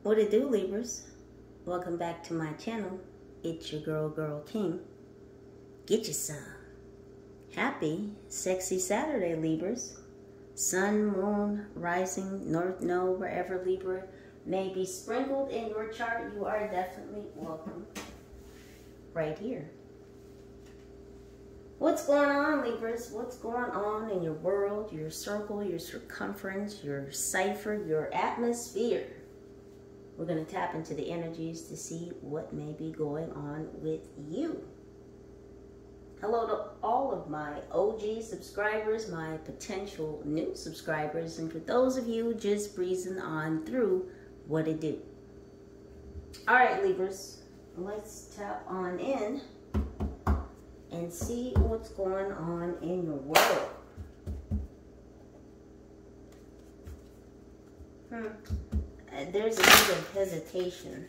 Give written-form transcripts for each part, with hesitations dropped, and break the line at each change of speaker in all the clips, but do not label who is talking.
What it do, Libras? Welcome back to my channel. It's your girl King. Get you some. Happy, sexy Saturday, Libras. Sun, moon, rising, north node, wherever Libra may be sprinkled in your chart, you are definitely welcome right here. What's going on, Libras? What's going on in your world, your circle, your circumference, your cipher, your atmosphere? We're going to tap into the energies to see what may be going on with you. Hello to all of my OG subscribers, my potential new subscribers, and for those of you just breezing on through, what it do? All right, Libras, let's tap on in and see what's going on in your world. There's a bit of hesitation.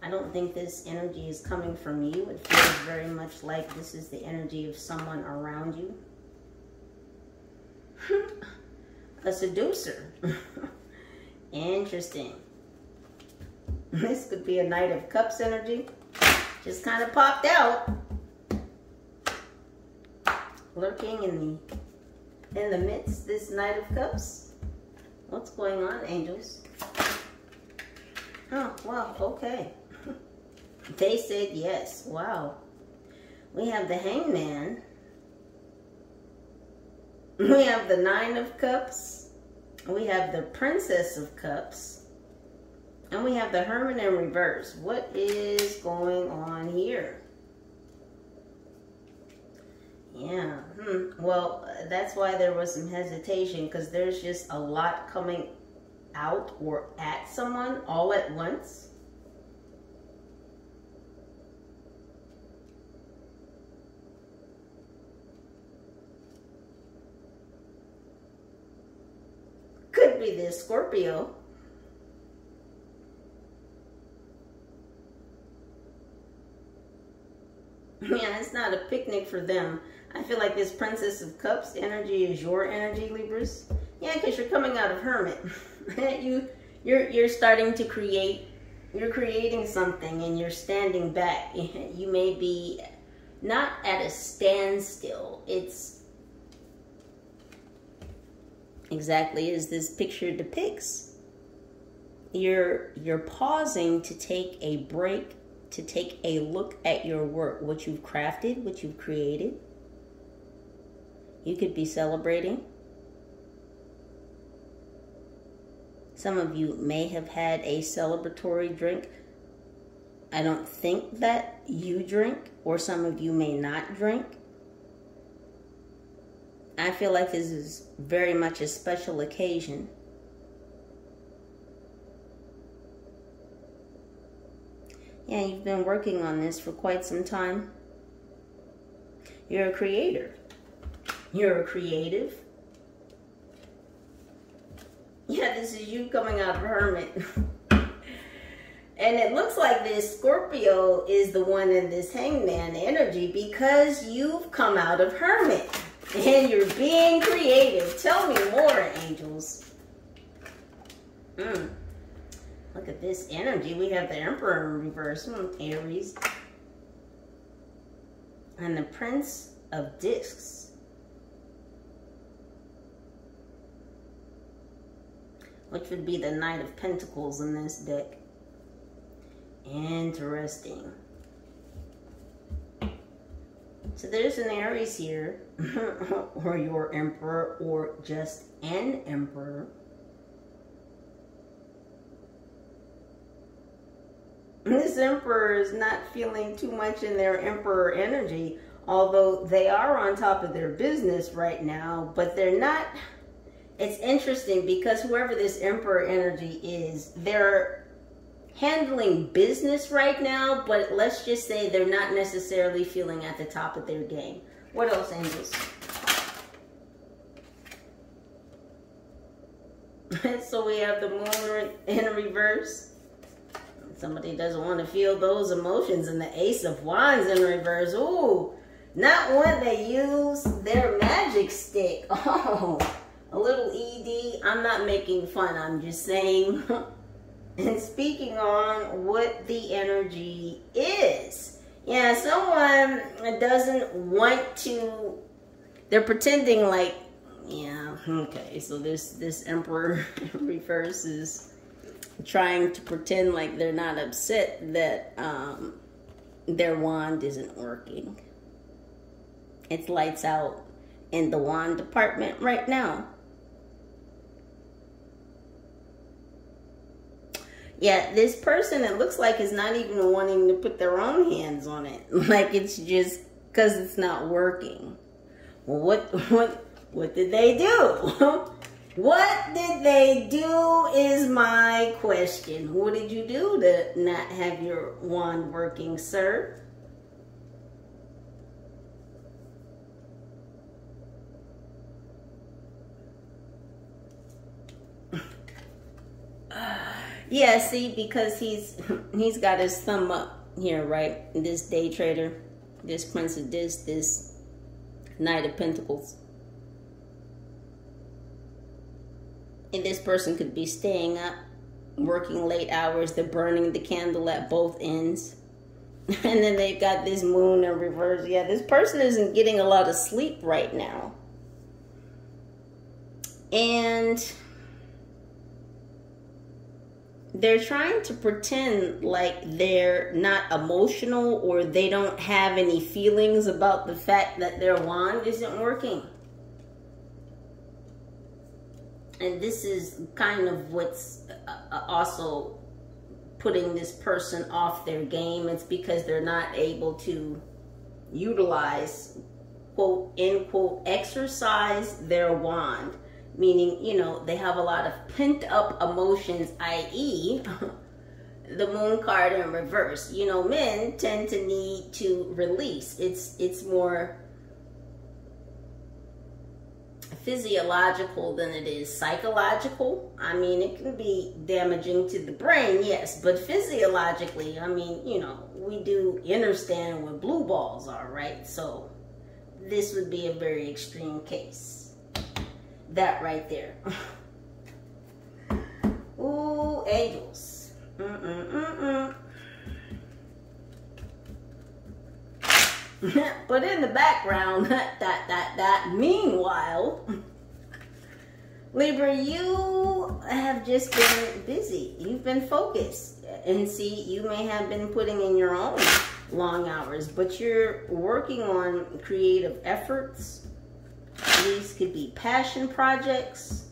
I don't think this energy is coming from you. It feels very much like this is the energy of someone around you. A seducer. Interesting. This could be a Knight of Cups energy. Just kind of popped out. Lurking in the midst, this Knight of Cups. What's going on, angels? Oh, wow, okay. They said yes. Wow. We have the Hangman. We have the Nine of Cups. We have the Princess of Cups. And we have the Hermit in reverse. What is going on here? Yeah. Well, that's why there was some hesitation, because there's just a lot coming out or at someone all at once. Could be this Scorpio. Yeah, it's not a picnic for them. I feel like this Princess of Cups energy is your energy, Libras. Yeah, because you're coming out of Hermit. You're starting to create. You're creating something and you're standing back. You may be not at a standstill. It's exactly as this picture depicts. You're pausing to take a break, to take a look at your work, what you've crafted, what you've created. You could be celebrating. Some of you may have had a celebratory drink. I don't think that you drink, or some of you may not drink. I feel like this is very much a special occasion. Yeah, you've been working on this for quite some time. You're a creator. You're a creative. Yeah, this is you coming out of Hermit. And it looks like this Scorpio is the one in this Hangman energy because you've come out of Hermit. And you're being creative. Tell me more, angels. Look at this energy. We have the Emperor in reverse. Aries. And the Prince of Discs. Which would be the Knight of Pentacles in this deck. Interesting. So there's an Aries here. Or your Emperor, or just an Emperor. This Emperor is not feeling too much in their Emperor energy, although they are on top of their business right now, but they're not. It's interesting because whoever this Emperor energy is, they're handling business right now, but let's just say they're not necessarily feeling at the top of their game. What else, angels? So we have the Moon in reverse. Somebody doesn't want to feel those emotions, and the Ace of Wands in reverse. Ooh, not when they use their magic stick. Oh, a little ED. I'm not making fun. I'm just saying and speaking on what the energy is. Yeah, someone doesn't want to, they're pretending like, yeah, okay, so this Emperor reverse is trying to pretend like they're not upset that their wand isn't working. It's lights out in the wand department right now. Yeah, this person, it looks like, is not even wanting to put their own hands on it. Like it's just because it's not working. Well, what did they do? What did they do is my question. What did you do to not have your wand working, sir? Yeah, see, because he's got his thumb up here, right? This day trader, this Prince of this Knight of Pentacles. And this person could be staying up, working late hours. They're burning the candle at both ends. And then they've got this moon in reverse. Yeah, this person isn't getting a lot of sleep right now. And they're trying to pretend like they're not emotional or they don't have any feelings about the fact that their wand isn't working. And this is kind of what's also putting this person off their game. It's because they're not able to utilize, quote, end quote, exercise their wand. Meaning, you know, they have a lot of pent up emotions, i.e., the moon card in reverse. You know, men tend to need to release. It's more physiological than it is psychological. I mean, it can be damaging to the brain, yes, but physiologically, I mean, you know, we do understand what blue balls are, right? So this would be a very extreme case. That right there. Ooh, angels. But in the background, meanwhile, Libra, you have just been busy. You've been focused. And see, you may have been putting in your own long hours, but you're working on creative efforts. These could be passion projects.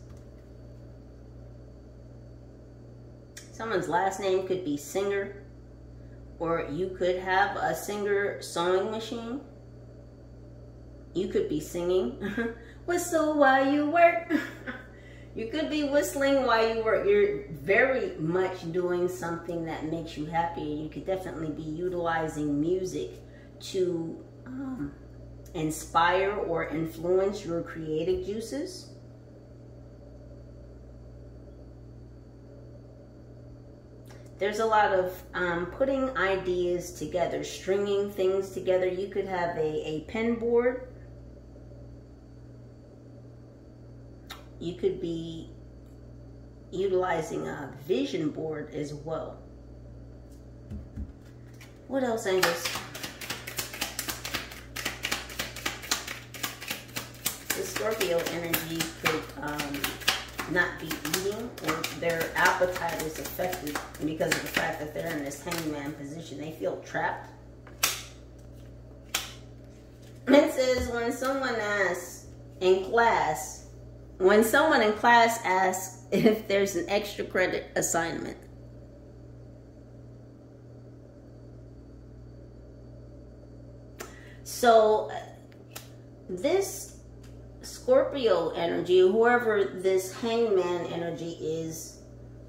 Someone's last name could be Singer. Or you could have a Singer sewing machine. You could be singing. Whistle while you work. You could be whistling while you work. You're very much doing something that makes you happy. You could definitely be utilizing music to inspire or influence your creative juices. There's a lot of putting ideas together, stringing things together. You could have a pen board. You could be utilizing a vision board as well. What else, angels? The Scorpio energy could not be eating, or their appetite is affected because of the fact that they're in this hangman position. They feel trapped. It says when someone asks in class, when someone in class asks if there's an extra credit assignment. So this Scorpio energy, whoever this hangman energy is,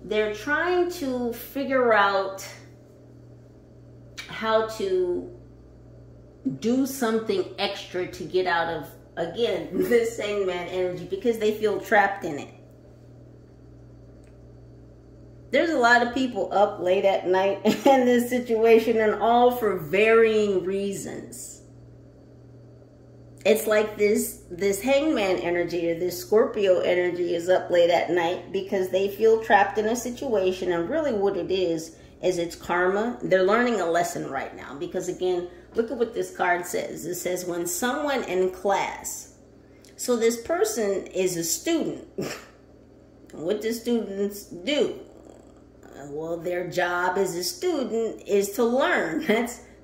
they're trying to figure out how to do something extra to get out of, again, this hangman energy because they feel trapped in it. There's a lot of people up late at night in this situation, and all for varying reasons. It's like this hangman energy or this Scorpio energy is up late at night because they feel trapped in a situation, and really what it is it's karma. They're learning a lesson right now because, again, look at what this card says. It says when someone in class, so this person is a student. What do students do? Well, their job as a student is to learn.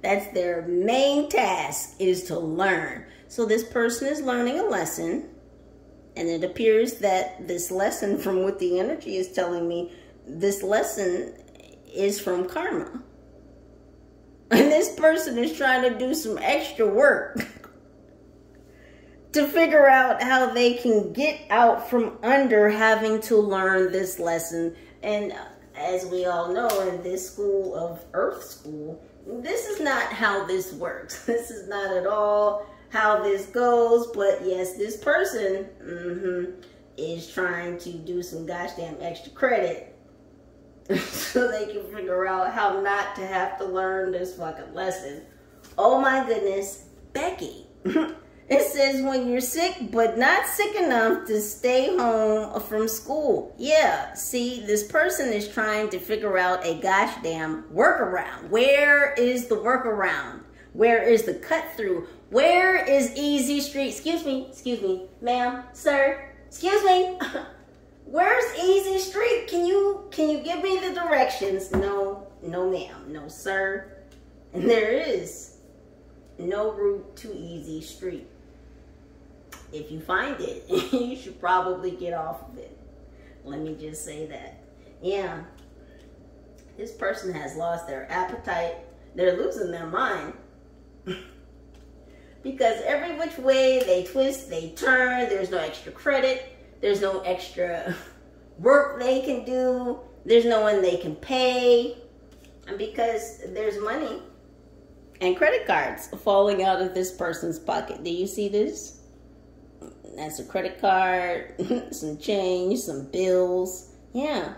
That's their main task, is to learn. So this person is learning a lesson, and it appears that this lesson, from what the energy is telling me, this lesson is from karma. And this person is trying to do some extra work to figure out how they can get out from under having to learn this lesson. And as we all know, in this school of Earth School, this is not how this works. This is not at all how this goes. But yes, this person is trying to do some gosh damn extra credit so they can figure out how not to have to learn this fucking lesson. Oh my goodness, Becky. It says when you're sick, but not sick enough to stay home from school. Yeah, see, this person is trying to figure out a gosh damn workaround. Where is the workaround? Where is the cut through? Where is Easy Street? Excuse me, ma'am, sir, excuse me. Where's Easy Street? Can you give me the directions? No, ma'am, no, sir. And there is no route to Easy Street. If you find it, you should probably get off of it. Let me just say that. Yeah. This person has lost their appetite. They're losing their mind. Because every which way they twist, they turn, there's no extra credit. There's no extra work they can do. There's no one they can pay. And because there's money and credit cards falling out of this person's pocket. Do you see this? That's a credit card, some change, some bills. Yeah.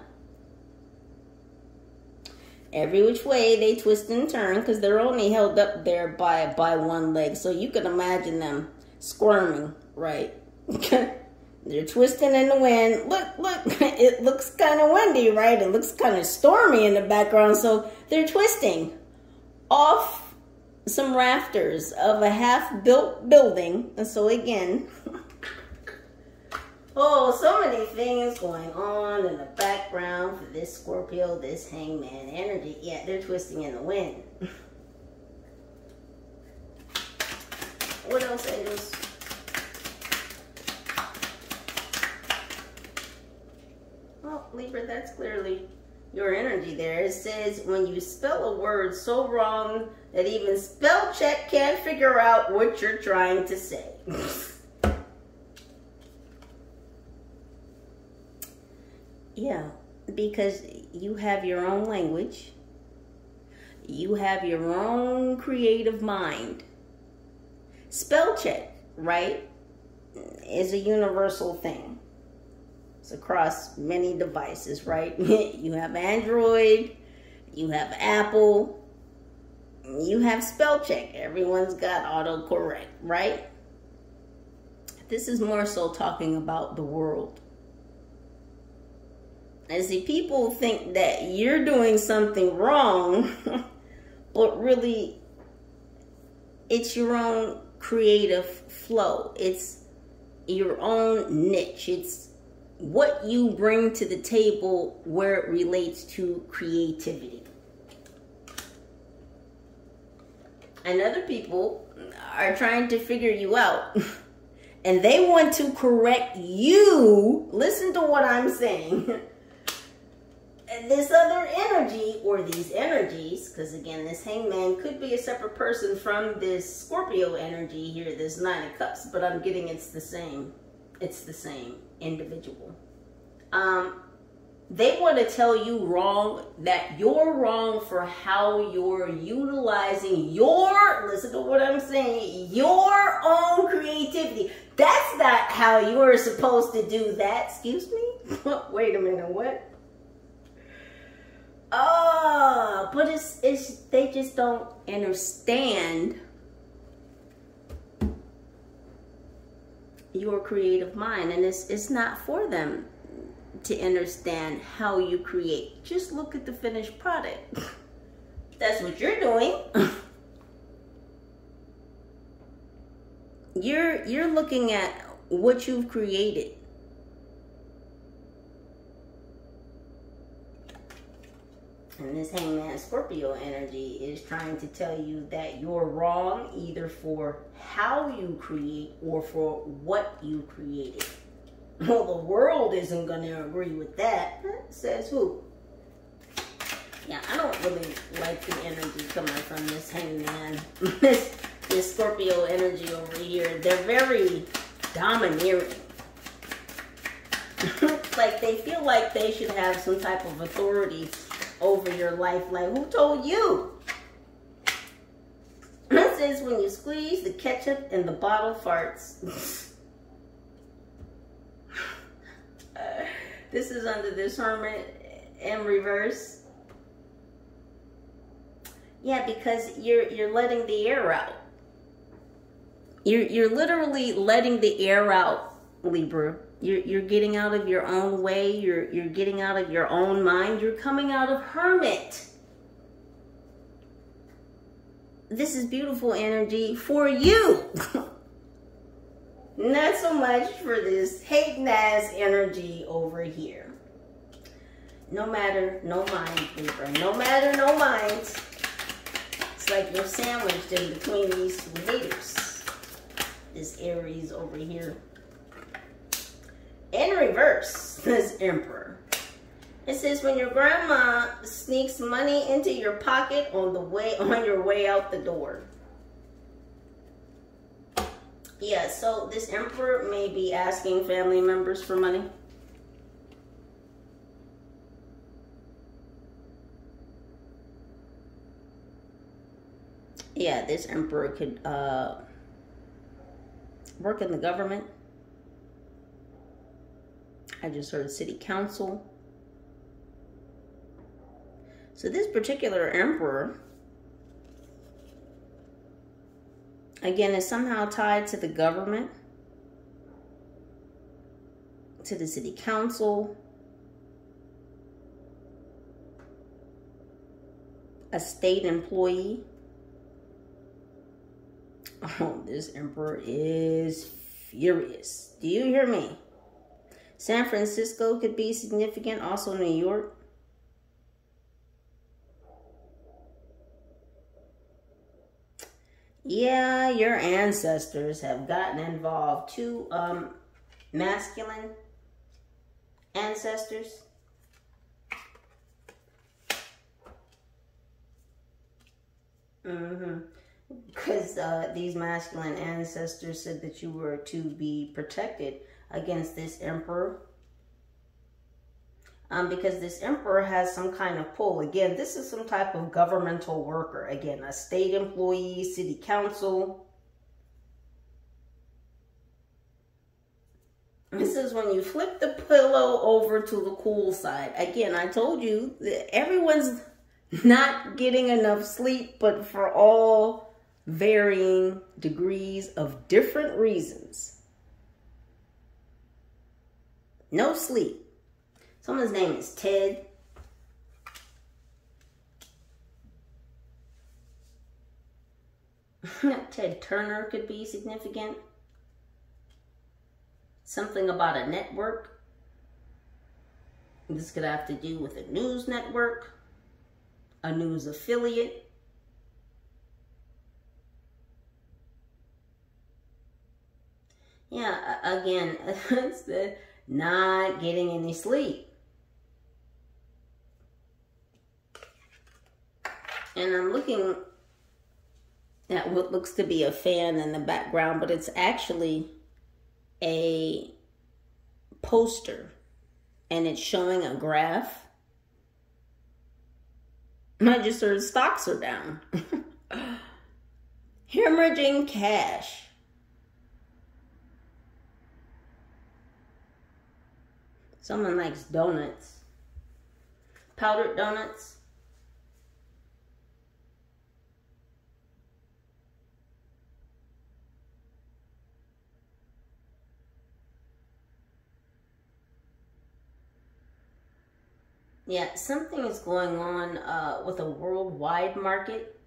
Every which way they twist and turn because they're only held up there by one leg. So you can imagine them squirming, right? They're twisting in the wind. Look, it looks kind of windy, right? It looks kind of stormy in the background. So they're twisting off some rafters of a half-built building. And so again, oh, so many things going on in the background for this Scorpio, this hangman energy. Yeah, they're twisting in the wind. What else, angels? Well, Libra, that's clearly your energy there. It says when you spell a word so wrong that even spell check can't figure out what you're trying to say. Yeah, because you have your own language. You have your own creative mind. Spell check, right, is a universal thing. It's across many devices, right? You have Android, you have Apple, you have spell check. Everyone's got autocorrect, right? This is more so talking about the world. And see, people think that you're doing something wrong, but really, it's your own creative flow. It's your own niche. It's what you bring to the table where it relates to creativity. And other people are trying to figure you out. And they want to correct you. Listen to what I'm saying. This other energy, or these energies, because again, this hangman could be a separate person from this Scorpio energy here, this Nine of Cups, but I'm getting it's the same individual. They want to tell you wrong, that you're wrong for how you're utilizing your, listen to what I'm saying, your own creativity. That's not how you're supposed to do that. Excuse me? Wait a minute, what? Oh, but it's they just don't understand your creative mind, and it's not for them to understand how you create. Just look at the finished product. That's what you're doing. You're looking at what you've created. And this Hangman Scorpio energy is trying to tell you that you're wrong either for how you create or for what you created. Well, the world isn't going to agree with that. Says who? Yeah, I don't really like the energy coming from this Hangman. This Scorpio energy over here. They're very domineering. Like they feel like they should have some type of authority over your life. Like, who told you? It says when you squeeze the ketchup and the bottle farts. This is under this Hermit in reverse. Yeah, because you're letting the air out. You're literally letting the air out, Libra. You're getting out of your own way. You're getting out of your own mind. You're coming out of Hermit. This is beautiful energy for you. Not so much for this hating ass energy over here. No matter, no mind, Libra. No matter, no mind. It's like you're sandwiched in between these two haters. This Aries over here. In reverse, this Emperor. It says when your grandma sneaks money into your pocket on your way out the door. Yeah, so this Emperor may be asking family members for money. Yeah, this Emperor could work in the government. I just heard city council. So this particular Emperor, again, is somehow tied to the government, to the city council, a state employee. Oh, this Emperor is furious. Do you hear me? San Francisco could be significant, also New York. Yeah, your ancestors have gotten involved. Two masculine ancestors. Because these masculine ancestors said that you were to be protected against this Emperor. Because this Emperor has some kind of pull. Again, this is some type of governmental worker. Again, a state employee, city council. This is when you flip the pillow over to the cool side. Again, I told you that everyone's not getting enough sleep, but for all varying degrees of different reasons. No sleep. Someone's name is Ted. Ted Turner could be significant. Something about a network. This could have to do with a news network, a news affiliate. Yeah, again, it's the not getting any sleep. And I'm looking at what looks to be a fan in the background, but it's actually a poster. And it's showing a graph. I just heard stocks are down. Hemorrhaging cash. Someone likes donuts. Powdered donuts. Yeah, something is going on with a worldwide market.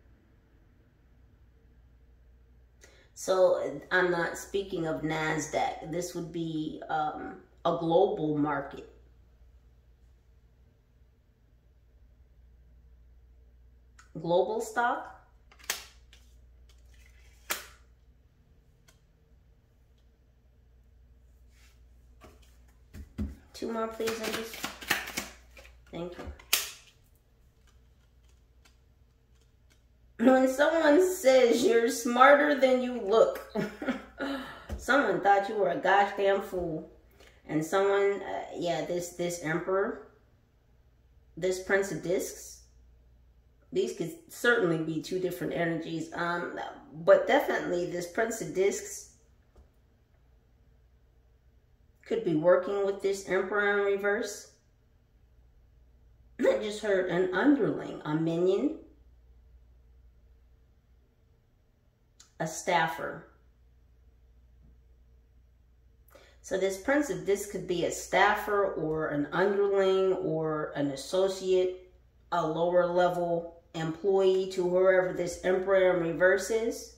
So I'm not speaking of NASDAQ. This would be a global market. Global stock. Two more, please, Angels. Thank you. When someone says you're smarter than you look, someone thought you were a goddamn fool. And someone, yeah, this Emperor, this Prince of Discs, these could certainly be two different energies. But definitely this Prince of Discs could be working with this Emperor in reverse. I just heard an underling, a minion, a staffer. So this Prince of Discs could be a staffer or an underling or an associate, a lower level employee to whoever this Emperor in reverse is.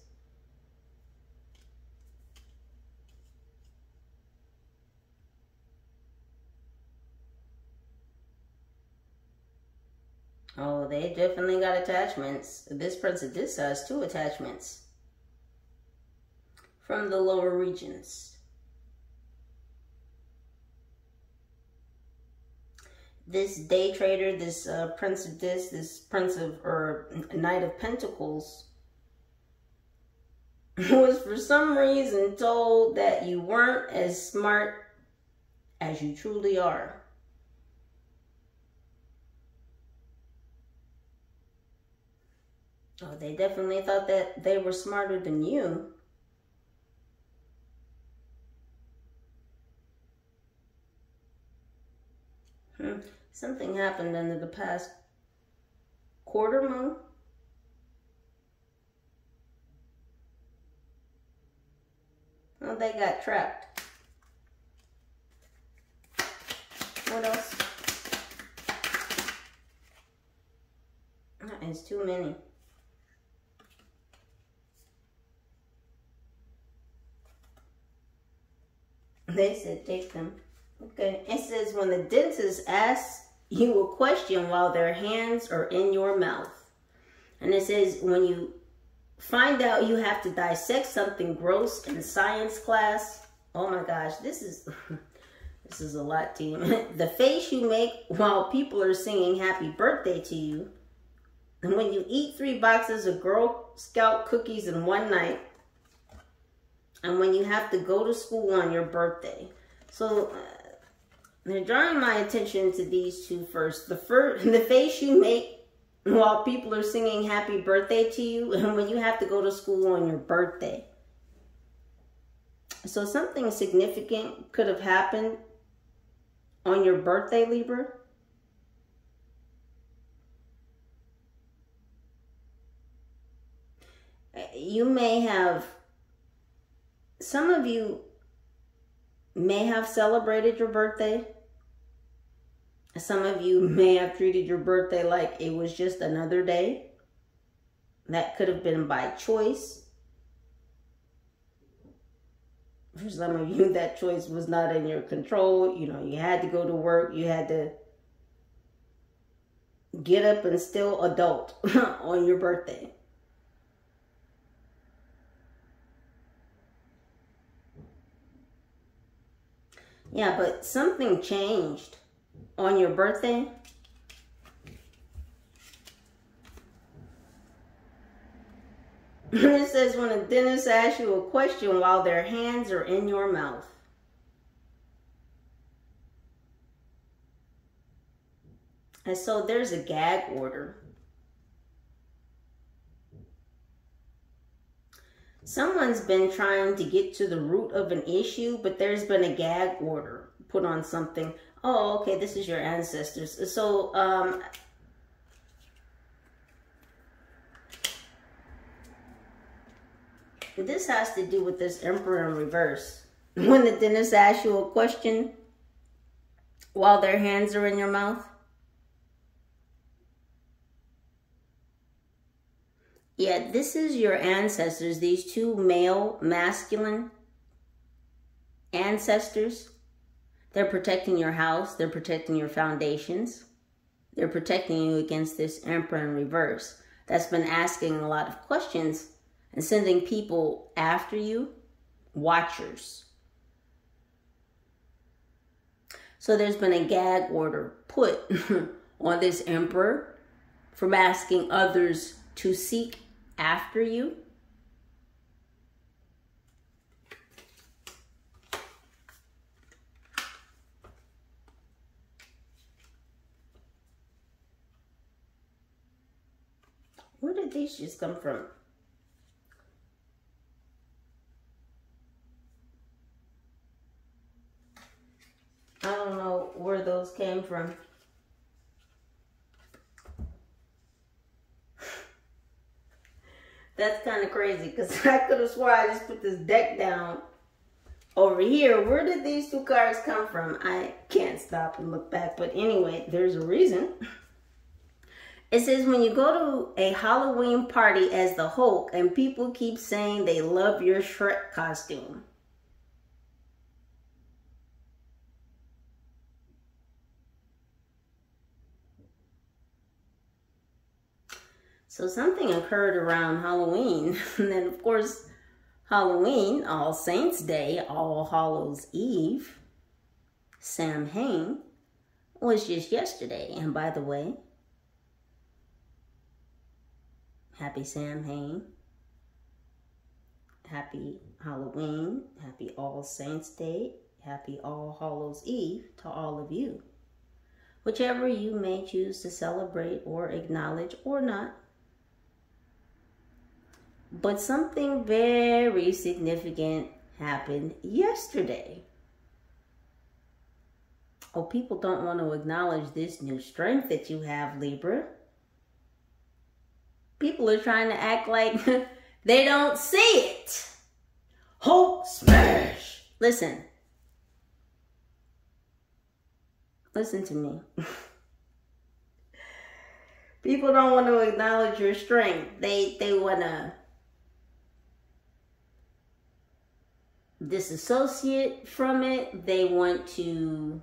Oh, they definitely got attachments. This Prince of Discs has 2 attachments from the lower regions. This day trader, this Prince of Discs, this Prince of, or Knight of Pentacles, was for some reason told that you weren't as smart as you truly are. Oh, they definitely thought that they were smarter than you. Something happened under the past quarter moon. Well, they got trapped. What else? That is too many. They said take them. Okay. It says when the dentist asks you a question while their hands are in your mouth. And it says when you find out you have to dissect something gross in science class. Oh my gosh, this is a lot, team. The face you make while people are singing happy birthday to you. And when you eat 3 boxes of Girl Scout cookies in one night. And when you have to go to school on your birthday. So they're drawing my attention to these 2 first. The face you make while people are singing happy birthday to you, and when you have to go to school on your birthday. So something significant could have happened on your birthday, Libra. You may have, some of you may have celebrated your birthday. Some of you may have treated your birthday like it was just another day. That could have been by choice. For some of you, that choice was not in your control. You know, you had to go to work. You had to get up and still adult on your birthday. Yeah, but something changed on your birthday. It says when a dentist asks you a question while their hands are in your mouth. And so there's a gag order. Someone's been trying to get to the root of an issue, but there's been a gag order put on something. Oh, okay, this is your ancestors. So, this has to do with this Emperor in reverse. When the dentist asks you a question while their hands are in your mouth. Yeah, this is your ancestors, these two male, masculine ancestors. They're protecting your house. They're protecting your foundations. They're protecting you against this Emperor in reverse that's been asking a lot of questions and sending people after you, watchers. So there's been a gag order put on this Emperor from asking others to seek after you. Where did these just come from? I don't know where those came from. That's kind of crazy because I could have swore I just put this deck down over here. Where did these two cards come from? I can't stop and look back. But anyway, there's a reason. It says when you go to a Halloween party as the Hulk and people keep saying they love your Shrek costume. So something occurred around Halloween. And then, of course, Halloween, All Saints Day, All Hallows Eve, Samhain, was just yesterday. And by the way, happy Samhain, happy Halloween, happy All Saints Day, happy All Hallows Eve to all of you. Whichever you may choose to celebrate or acknowledge or not. But something very significant happened yesterday. Oh, people don't want to acknowledge this new strength that you have, Libra. People are trying to act like they don't see it. Hulk smash. Listen. Listen to me. People don't want to acknowledge your strength. They want to disassociate from it. They want to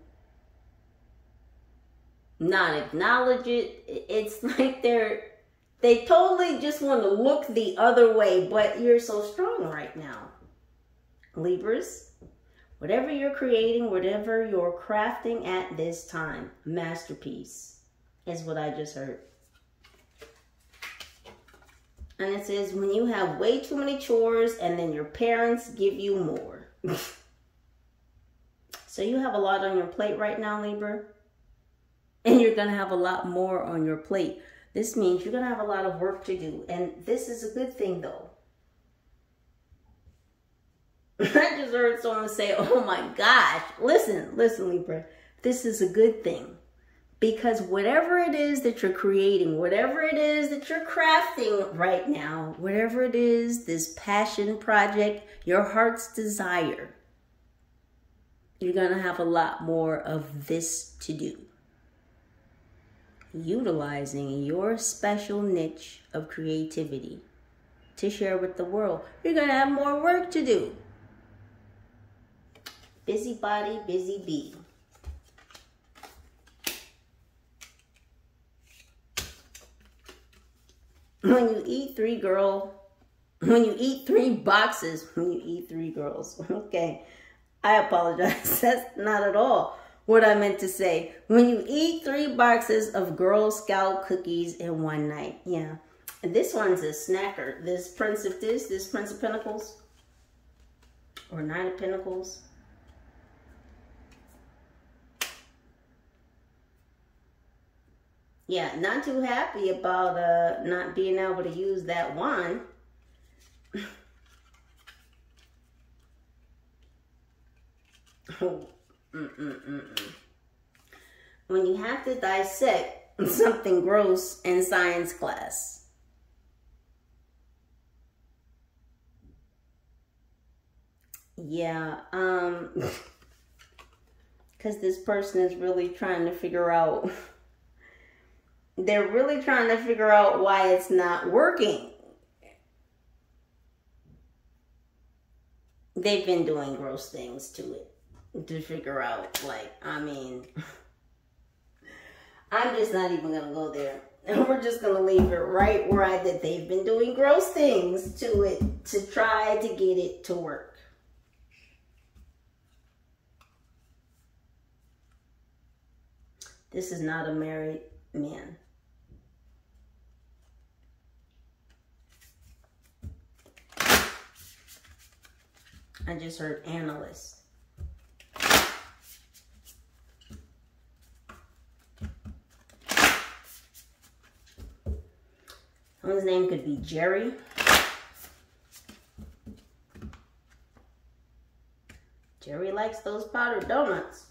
not acknowledge it. It's like they totally just want to look the other way, but you're so strong right now. Libras, whatever you're creating, whatever you're crafting at this time, masterpiece is what I just heard. And it says, when you have way too many chores and then your parents give you more. So you have a lot on your plate right now, Libra. And you're going to have a lot more on your plate. This means you're going to have a lot of work to do. And this is a good thing, though. I just heard someone say, oh my gosh. Listen, Libra. This is a good thing. Because whatever it is that you're creating, whatever it is that you're crafting right now, whatever it is, this passion project, your heart's desire, you're going to have a lot more of this to do. Utilizing your special niche of creativity to share with the world. You're going to have more work to do. Busybody, busy bee. When you eat three girls, okay, I apologize. That's not at all what I meant to say. When you eat 3 boxes of Girl Scout cookies in one night. Yeah. And this one's a snacker. This Prince of Pentacles. Or 9 of Pentacles. Yeah, not too happy about not being able to use that wand. When you have to dissect something gross in science class. Yeah, because this person is really trying to figure out... They're really trying to figure out why it's not working. they've been doing gross things to it to figure out, like, I mean, I'm just not even going to go there. And we're just going to leave it right where that they've been doing gross things to it to try to get it to work. This is not a married man. I just heard analyst. Someone's name could be Jerry. Jerry likes those powdered donuts.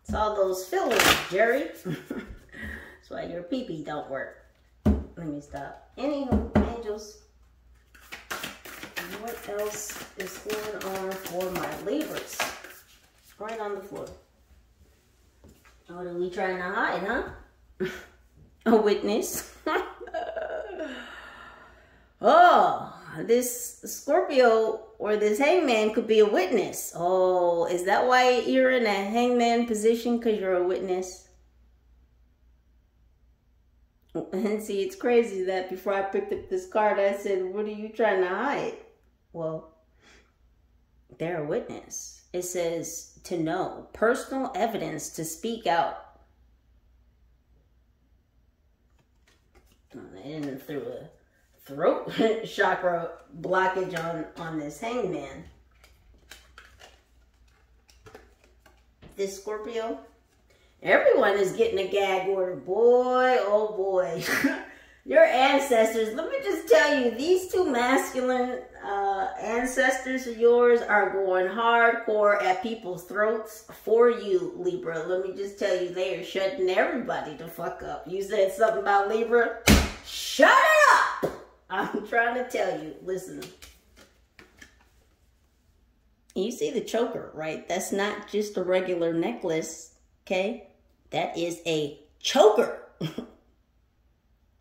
It's all those fillings, Jerry. That's why your pee-pee don't work. Let me stop. Anywho, angels. What else is going on for my Libras? Right on the floor. What are we trying to hide, huh? A witness. Oh, this Scorpio or this hangman could be a witness. Oh, is that why you're in a hangman position? Because you're a witness? And see, it's crazy that before I picked up this card, I said, what are you trying to hide? Well, they're a witness. It says to know, personal evidence to speak out. And then through a throat chakra blockage on this hangman. This Scorpio, everyone is getting a gag order. Boy, oh boy. Your ancestors, let me just tell you, these two masculine ancestors of yours are going hardcore at people's throats for you, Libra. Let me just tell you, they are shutting everybody the fuck up. You said something about Libra? Shut it up! I'm trying to tell you, listen. You see the choker, right? That's not just a regular necklace, okay? That is a choker.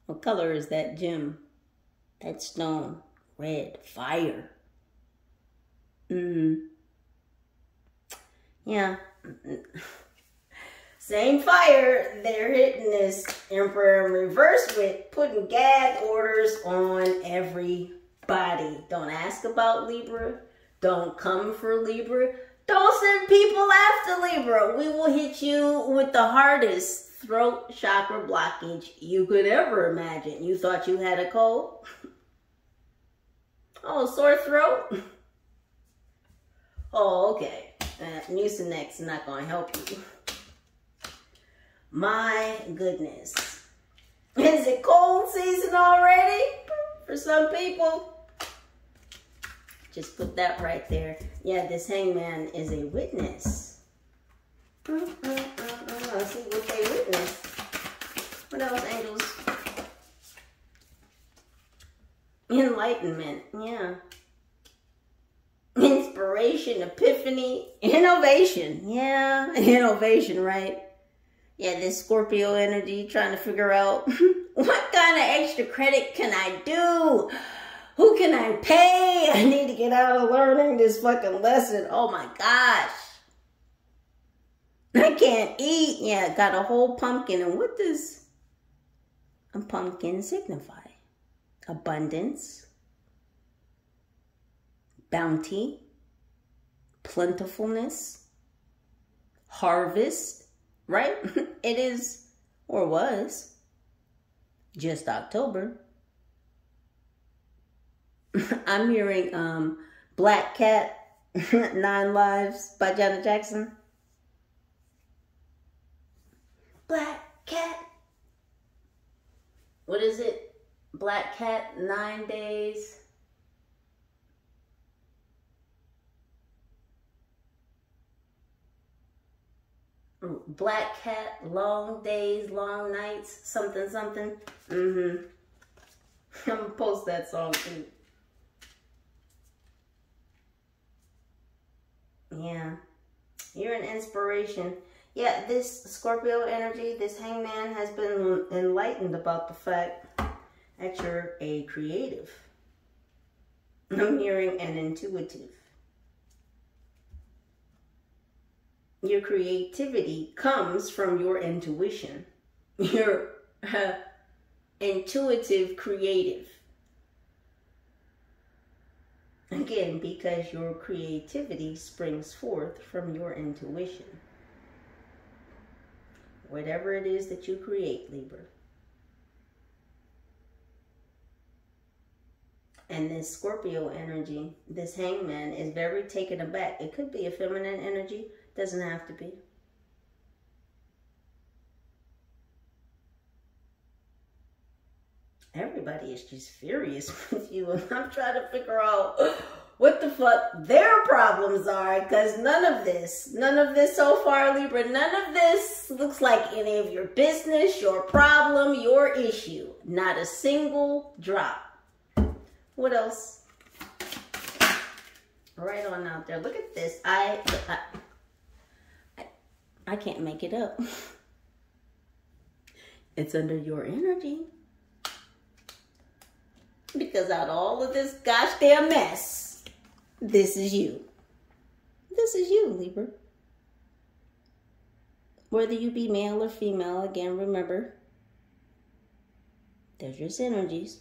What color is that gem? That stone. Red. Fire. Yeah. Same fire they're hitting this Emperor in reverse with, putting gag orders on everybody. Don't ask about Libra. Don't come for Libra. Don't send people after Libra. We will hit you with the hardest throat chakra blockage you could ever imagine. You thought you had a cold? Oh, sore throat? Oh, okay. Mucinex is not going to help you. My goodness. Is it cold season already? For some people. Just put that right there. Yeah, this hangman is a witness. Let's see what they witnessed. What else, angels? Enlightenment, yeah. Inspiration, epiphany, innovation. Yeah, innovation, right? Yeah, this Scorpio energy trying to figure out what kind of extra credit can I do? Who can I pay? I need to get out of learning this fucking lesson. Oh my gosh. I can't eat. Yeah, got a whole pumpkin. And what does a pumpkin signify? Abundance, bounty, plentifulness, harvest, right? It is, or was, just October. I'm hearing Black Cat, 9 Lives by Janet Jackson. Black Cat. What is it? Black Cat, 9 days. Black Cat, long days, long nights, something, something. I'm gonna post that song too. Yeah. You're an inspiration. Yeah, this Scorpio energy, this hangman has been enlightened about the fact that you're a creative. I'm hearing an intuitive. Your creativity comes from your intuition. You're intuitive creative. Again, because your creativity springs forth from your intuition. Whatever it is that you create, Libra. And this Scorpio energy, this hangman, is very taken aback. It could be a feminine energy. Doesn't have to be. Everybody is just furious with you. And I'm trying to figure out what the fuck their problems are. Because none of this so far, Libra, none of this looks like any of your business, your problem, your issue. Not a single drop. What else? Right on out there. Look at this. I can't make it up. It's under your energy. Because out of all of this gosh damn mess, this is you. This is you, Libra. Whether you be male or female, again, remember, there's your synergies.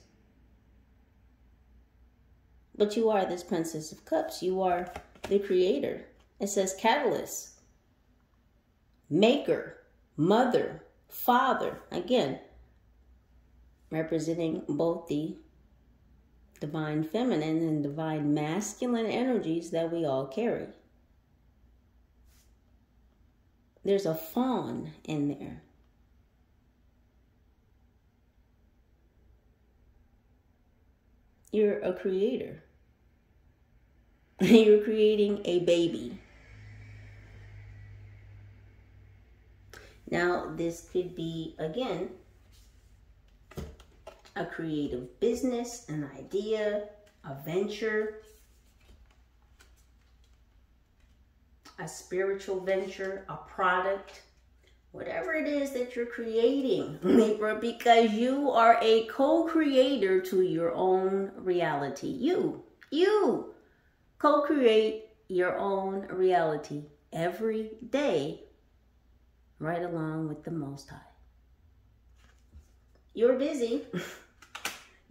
But you are this Princess of Cups. You are the creator. It says catalyst, maker, mother, father. Again, representing both the divine feminine and divine masculine energies that we all carry. There's a fawn in there. You're a creator. You're creating a baby. Now, this could be, again, a creative business, an idea, a venture, a spiritual venture, a product, whatever it is that you're creating, Libra, because you are a co-creator to your own reality. You co-create your own reality every day, right along with the Most High. You're busy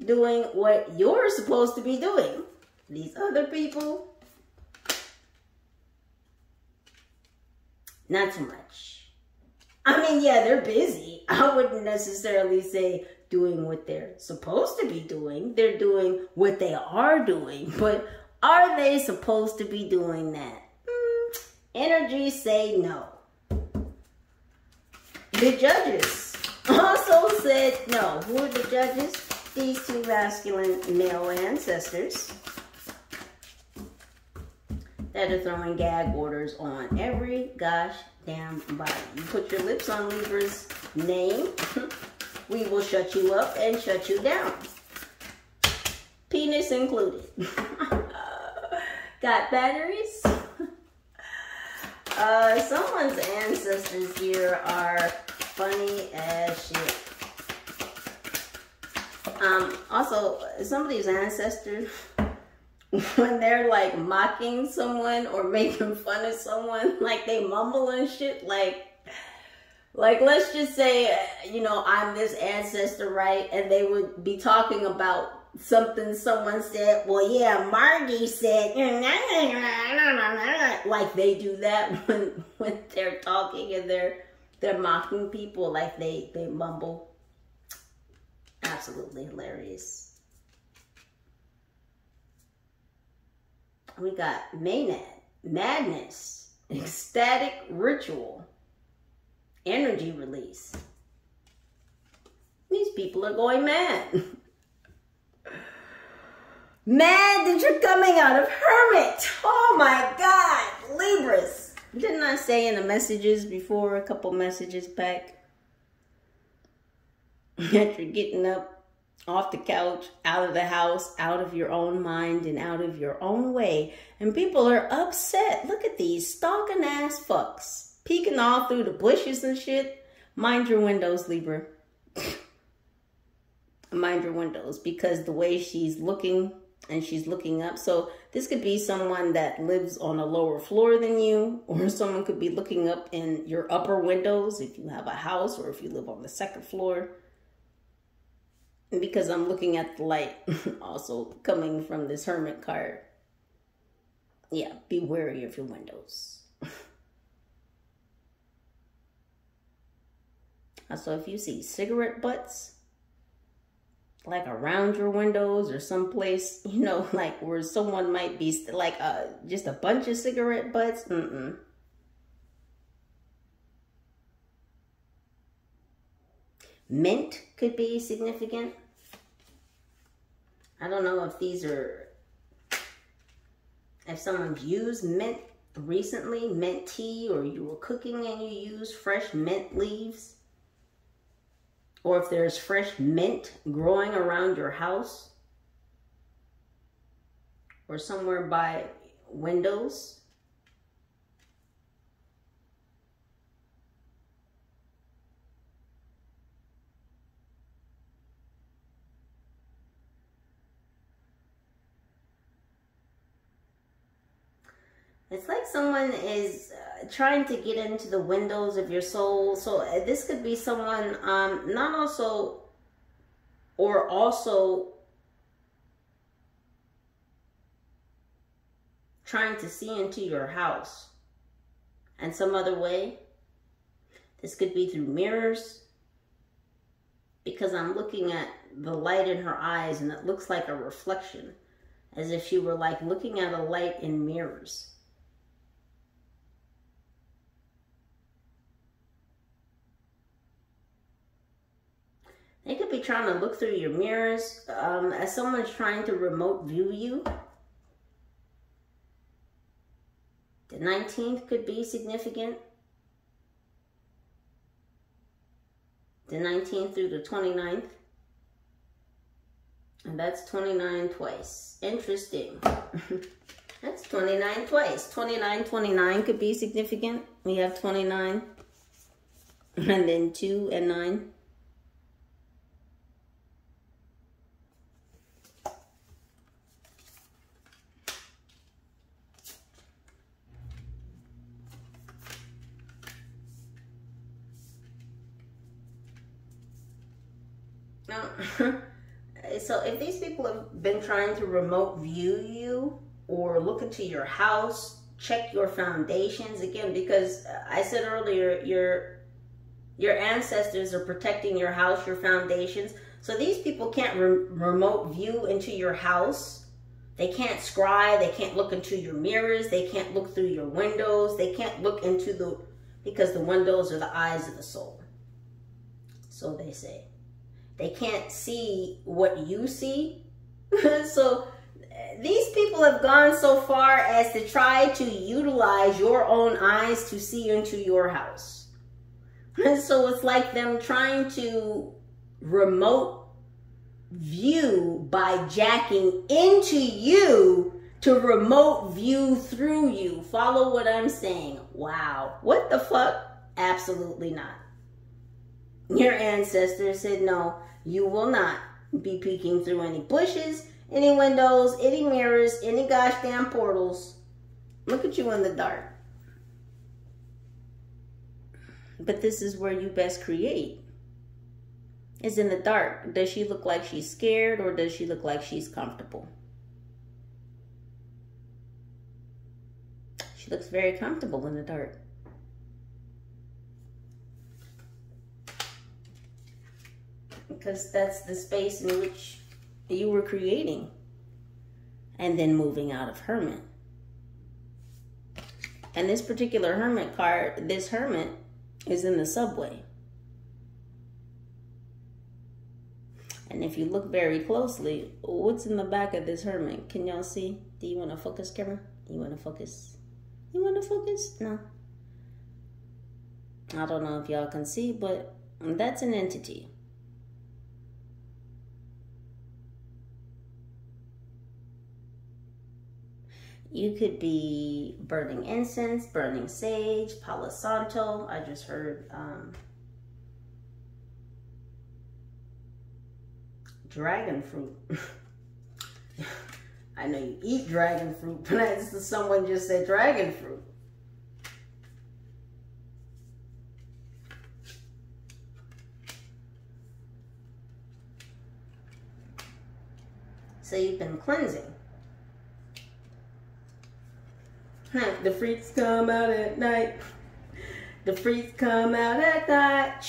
doing what you're supposed to be doing. These other people, not so much. I mean, yeah, they're busy. I wouldn't necessarily say doing what they're supposed to be doing. They're doing what they are doing. But are they supposed to be doing that? Energies say no. The judges also said no. Who are the judges? These two masculine male ancestors that are throwing gag orders on every gosh damn body. You put your lips on Libra's name, we will shut you up and shut you down. Penis included. Got batteries? Someone's ancestors here are funny as shit. Also, some of these ancestors, when they're like mocking someone or making fun of someone, like they mumble and shit, like let's just say, you know, I'm this ancestor, right? And they would be talking about something someone said. Well, yeah, Margie said, like they do that when they're talking and they're mocking people, like they mumble. Absolutely hilarious. We got Maynard, madness, ecstatic ritual, energy release. These people are going mad. Mad that you're coming out of hermit. Oh my God, Libras. Didn't I say in the messages before, a couple messages back, that you're getting up off the couch, out of the house, out of your own mind and out of your own way. And people are upset. Look at these stalking ass fucks. Peeking all through the bushes and shit. Mind your windows, Libra. Mind your windows. Because the way she's looking and she's looking up. So this could be someone that lives on a lower floor than you, or someone could be looking up in your upper windows if you have a house, or if you live on the second floor. Because I'm looking at the light also coming from this Hermit card. Yeah, be wary of your windows. So if you see cigarette butts, like around your windows or someplace, you know, like where someone might be like just a bunch of cigarette butts, Mint could be significant. I don't know if these are, if someone's used mint recently, mint tea, or you were cooking and you used fresh mint leaves. Or if there's fresh mint growing around your house. Or somewhere by windows. It's like someone is trying to get into the windows of your soul. So this could be someone not also, or also trying to see into your house in some other way. This could be through mirrors, because I'm looking at the light in her eyes and it looks like a reflection, as if she were like looking at a light in mirrors. They could be trying to look through your mirrors as someone's trying to remote view you. The 19th could be significant. The 19th through the 29th. And that's 29 twice. Interesting. That's 29 twice. 29, 29 could be significant. We have 29. And then 2 and 9. So if these people have been trying to remote view you or look into your house, check your foundations again, because I said earlier, your ancestors are protecting your house, your foundations. So these people can't remote view into your house. They can't scry. They can't look into your mirrors. They can't look through your windows. They can't look into because the windows are the eyes of the soul. So they say. They can't see what you see. So these people have gone so far as to try to utilize your own eyes to see into your house. And so it's like them trying to remote view by jacking into you to remote view through you. Follow what I'm saying. Wow. What the fuck? Absolutely not. Your ancestors said, no, you will not be peeking through any bushes, any windows, any mirrors, any gosh damn portals. Look at you in the dark. But this is where you best create. Is in the dark. Does she look like she's scared, or does she look like she's comfortable? She looks very comfortable in the dark. Because that's the space in which you were creating. And then moving out of Hermit. And this particular Hermit card, this Hermit is in the subway. And if you look very closely, what's in the back of this Hermit? Can y'all see? Do you want to focus, camera? You want to focus? You want to focus? No. I don't know if y'all can see, but that's an entity. You could be burning incense, burning sage, Palo Santo. I just heard dragon fruit. I know you eat dragon fruit, but someone just said dragon fruit. So you've been cleansing. The freaks come out at night. The freaks come out at night.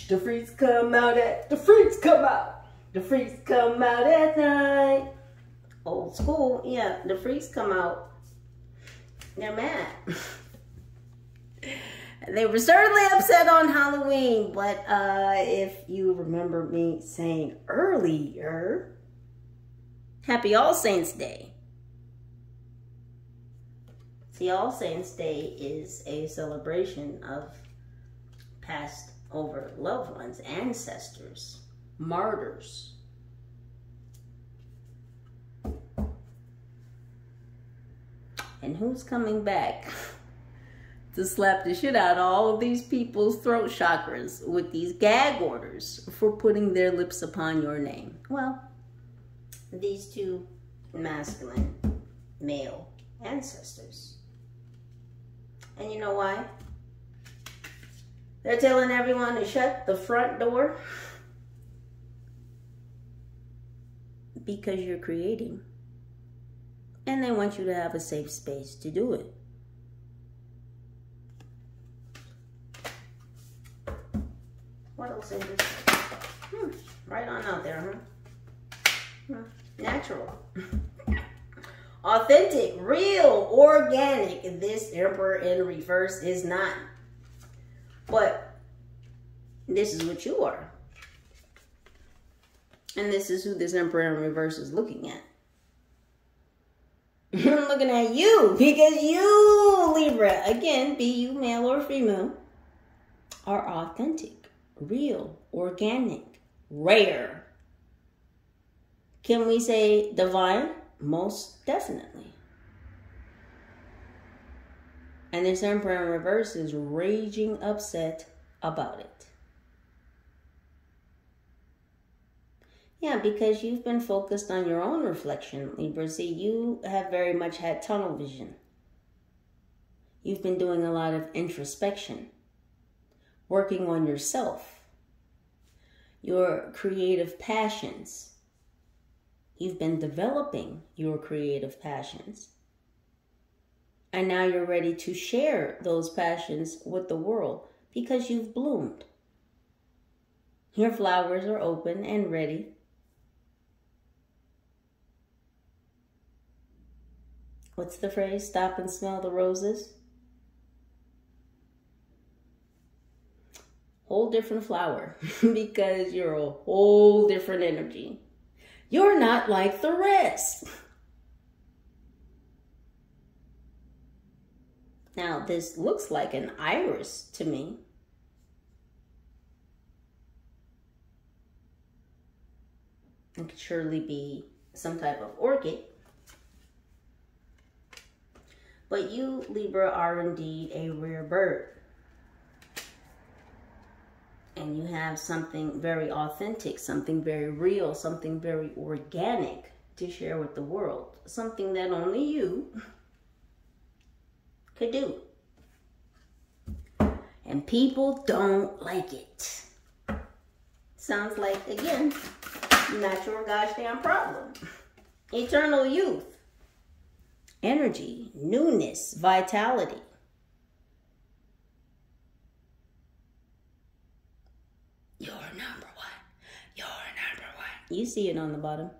The freaks come out at, the freaks come out. The freaks come out at night. Old school, yeah, the freaks come out. They're mad. They were certainly upset on Halloween, but if you remember me saying earlier, Happy All Saints Day. See, All Saints Day is a celebration of passed over loved ones, ancestors, martyrs. And who's coming back to slap the shit out of all of these people's throat chakras with these gag orders for putting their lips upon your name? Well, these two masculine male ancestors. And you know why? They're telling everyone to shut the front door because you're creating. And they want you to have a safe space to do it. What else is this? Right on out there, huh? Natural. Authentic, real, organic. This Emperor in reverse is not. But this is what you are. And this is who this Emperor in reverse is looking at. I'm looking at you because you, Libra, again, be you male or female, are authentic, real, organic, rare. Can we say divine? Most definitely. And this Emperor in reverse is raging upset about it. Yeah, because you've been focused on your own reflection, Libra. See, you have very much had tunnel vision. You've been doing a lot of introspection, working on yourself, your creative passions. You've been developing your creative passions. And now you're ready to share those passions with the world because you've bloomed. Your flowers are open and ready. What's the phrase? Stop and smell the roses. Whole different flower because you're a whole different energy. You're not like the rest. Now, this looks like an iris to me. It could surely be some type of orchid. But you, Libra, are indeed a rare bird. And you have something very authentic, something very real, something very organic to share with the world. Something that only you could do. And people don't like it. Sounds like, again, not your gosh damn problem. Eternal youth. Energy, newness, vitality. You're number one. You're number one. You see it on the bottom.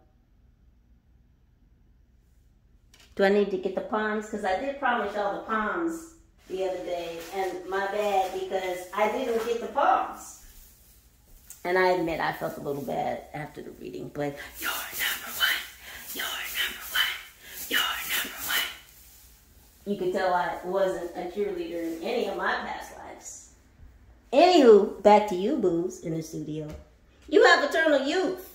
Do I need to get the palms? Because I did promise y'all the palms the other day. And my bad because I didn't get the palms. And I admit I felt a little bad after the reading. But you're number one. You're number one. You're number one. You can tell I wasn't a cheerleader in any of my past lives. Anywho, back to you, boos, in the studio. You have eternal youth.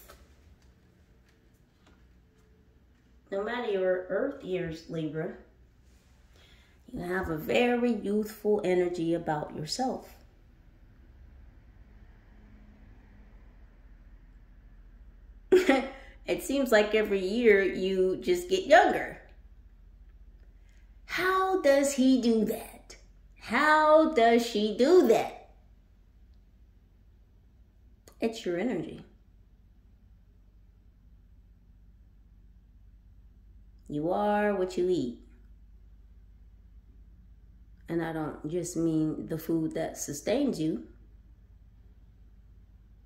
No matter your earth years, Libra, you have a very youthful energy about yourself. It seems like every year you just get younger. How does he do that? How does she do that? It's your energy. You are what you eat. And I don't just mean the food that sustains you,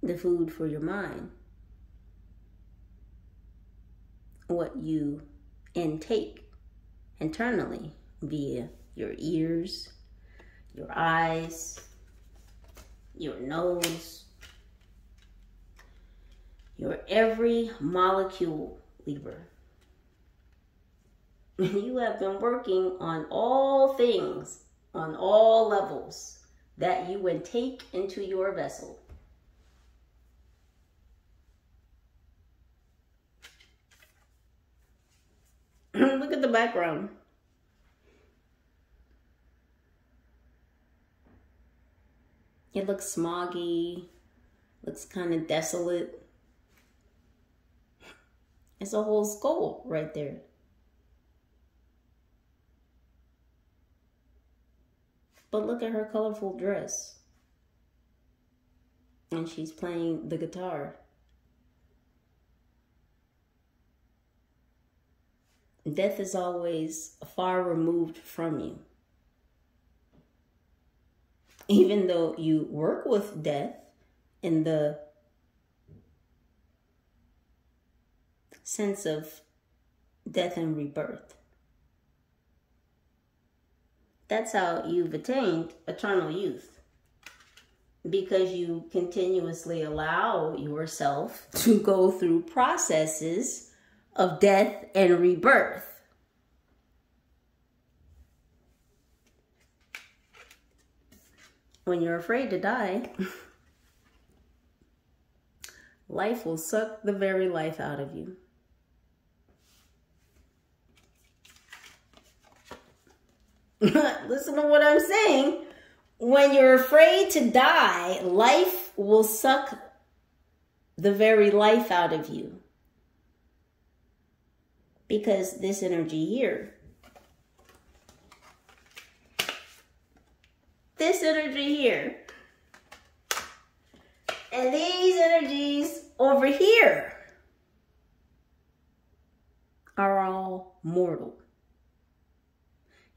the food for your mind. What you intake internally via your ears, your eyes, your nose, your every molecule, Libra. You have been working on all things, on all levels that you would take into your vessel. Look at the background. It looks smoggy, looks kind of desolate. It's a whole skull right there. But look at her colorful dress. And she's playing the guitar. Death is always far removed from you. Even though you work with death in the sense of death and rebirth. That's how you've attained eternal youth. Because you continuously allow yourself to go through processes of death and rebirth. When you're afraid to die, life will suck the very life out of you. Listen to what I'm saying. When you're afraid to die, life will suck the very life out of you. Because this energy here, this energy here, and these energies over here are all mortal.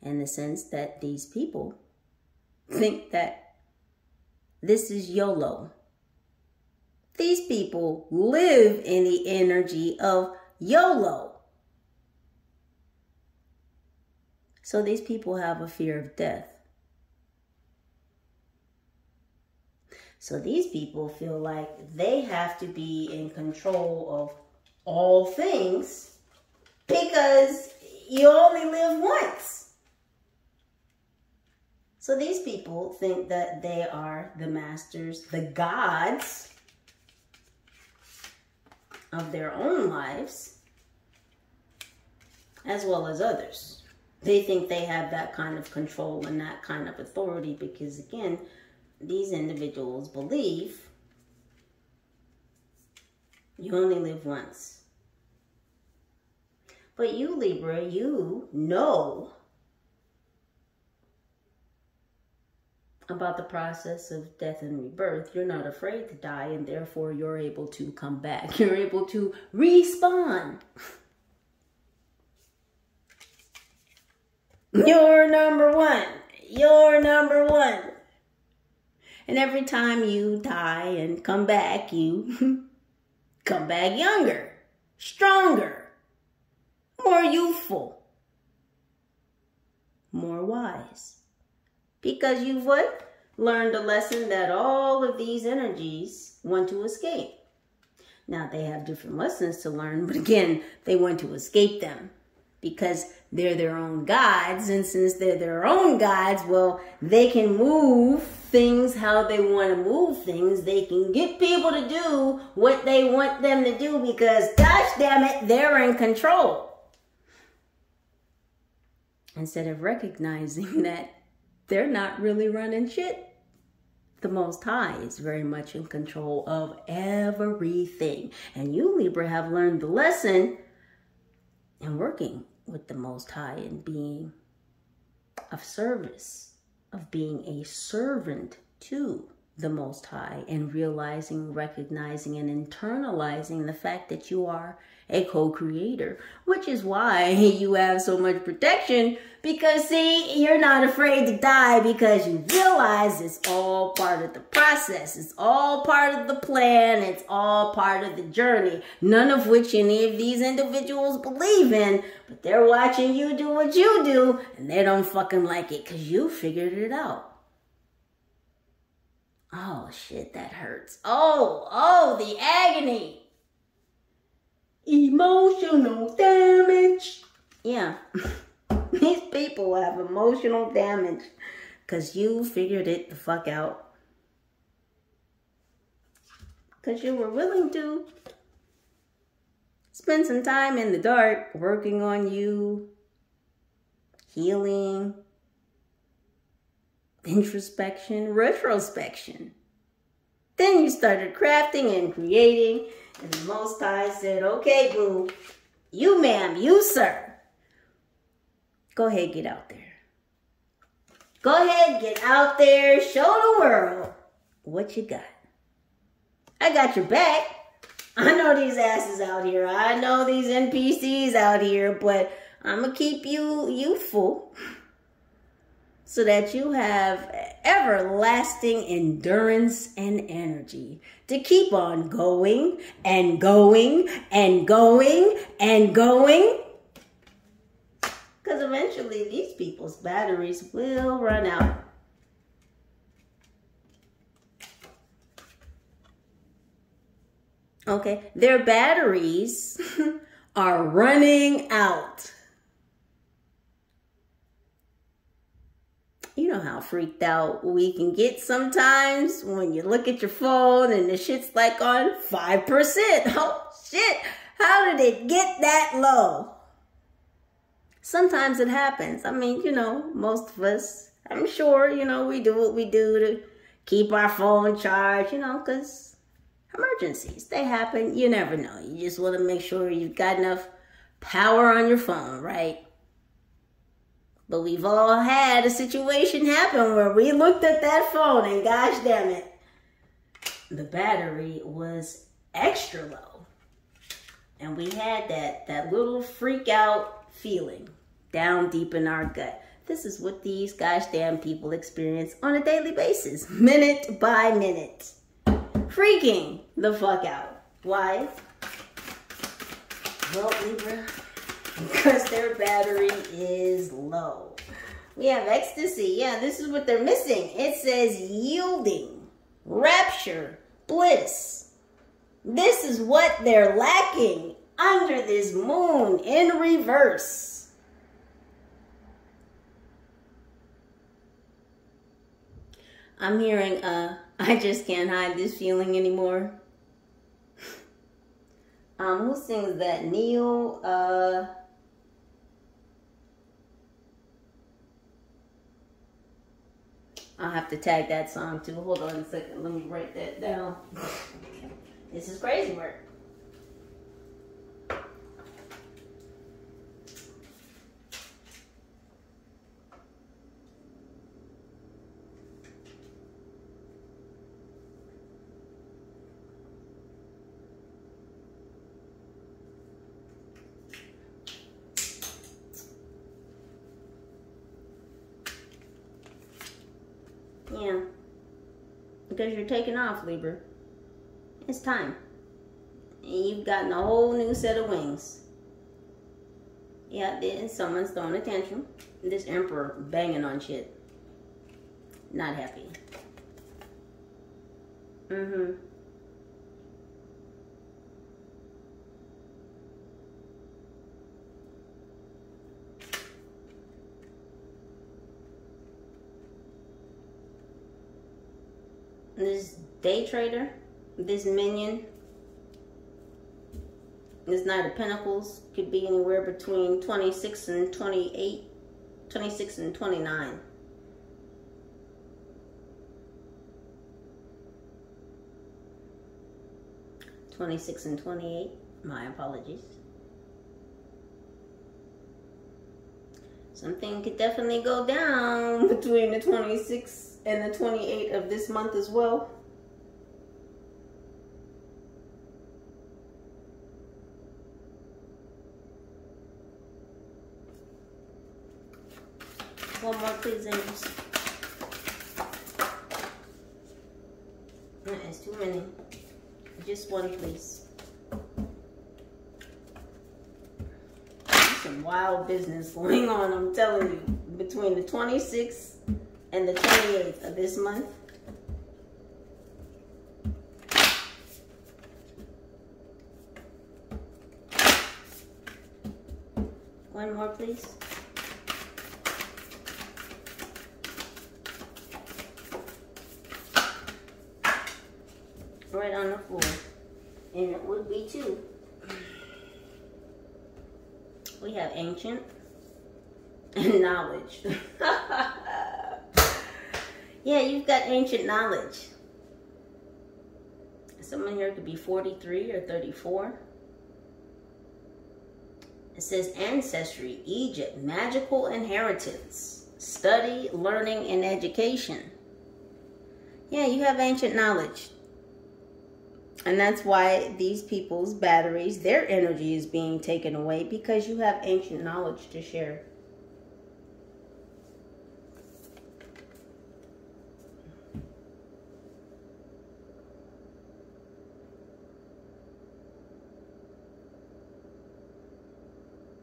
In the sense that these people think that this is YOLO. These people live in the energy of YOLO. So these people have a fear of death. So these people feel like they have to be in control of all things because you only live once. So these people think that they are the masters, the gods of their own lives, as well as others. They think they have that kind of control and that kind of authority because, again, these individuals believe you only live once. But you, Libra, you know about the process of death and rebirth. You're not afraid to die, and therefore you're able to come back. You're able to respawn. You're number one. You're number one. And every time you die and come back, you come back younger, stronger, more youthful, more wise. Because you've what? Learned a lesson that all of these energies want to escape. Now, they have different lessons to learn, but again, they want to escape them because they're their own gods. And since they're their own gods, well, they can move things how they want to move things. They can get people to do what they want them to do because, gosh damn it, they're in control. Instead of recognizing that they're not really running shit. The Most High is very much in control of everything. And you, Libra, have learned the lesson in working with the Most High and being of service, of being a servant to the Most High, and realizing, recognizing, and internalizing the fact that you are a co-creator, which is why you have so much protection, because see, you're not afraid to die because you realize it's all part of the process. It's all part of the plan. It's all part of the journey, none of which any of these individuals believe in, but they're watching you do what you do and they don't fucking like it because you figured it out. Oh shit, that hurts. Oh, the agony. Emotional damage. Yeah. These people have emotional damage because you figured it the fuck out. Because you were willing to spend some time in the dark working on you, healing, introspection, retrospection. Then you started crafting and creating, and the Most High said, okay, boo, you ma'am, you sir, go ahead, get out there. Go ahead, get out there, show the world what you got. I got your back. I know these asses out here. I know these NPCs out here, but I'm going to keep you youthful so that you have everlasting endurance and energy to keep on going and going and going and going. Because eventually these people's batteries will run out. Okay, their batteries are running out. You know how freaked out we can get sometimes when you look at your phone and the shit's like on 5%. Oh shit, how did it get that low? Sometimes it happens. I mean, you know, most of us, I'm sure, you know, we do what we do to keep our phone charged, you know, because emergencies, they happen. You never know. You just want to make sure you've got enough power on your phone, right? But we've all had a situation happen where we looked at that phone and gosh damn it, the battery was extra low. And we had that little freak out feeling down deep in our gut. This is what these gosh damn people experience on a daily basis, minute by minute. Freaking the fuck out. Why? Well, Libra, because their battery is low. We have ecstasy. Yeah, this is what they're missing. It says yielding, rapture, bliss. This is what they're lacking under this moon in reverse. I'm hearing, I just can't hide this feeling anymore. Who sings that? Neil, I'll have to tag that song too. Hold on a second. Let me write that down. This is crazy work. Yeah, because you're taking off, Libra. It's time. And you've gotten a whole new set of wings. Yeah, then someone's throwing a tantrum. This emperor banging on shit. Not happy. This day trader, this minion, this Knight of Pentacles could be anywhere between 26 and 28, 26 and 29. 26 and 28. My apologies. Something could definitely go down between the 26th and the 28th of this month as well. One more, please, angels. That is too many. Just one, please. There's some wild business going on, I'm telling you, between the 26th and the 28th of this month. One more, please. Right on the floor. And it would be two. We have ancient and knowledge. Yeah, you've got ancient knowledge. Someone here could be 43 or 34. It says ancestry, Egypt, magical inheritance, study, learning, and education. Yeah, you have ancient knowledge. And that's why these people's batteries, their energy is being taken away, because you have ancient knowledge to share.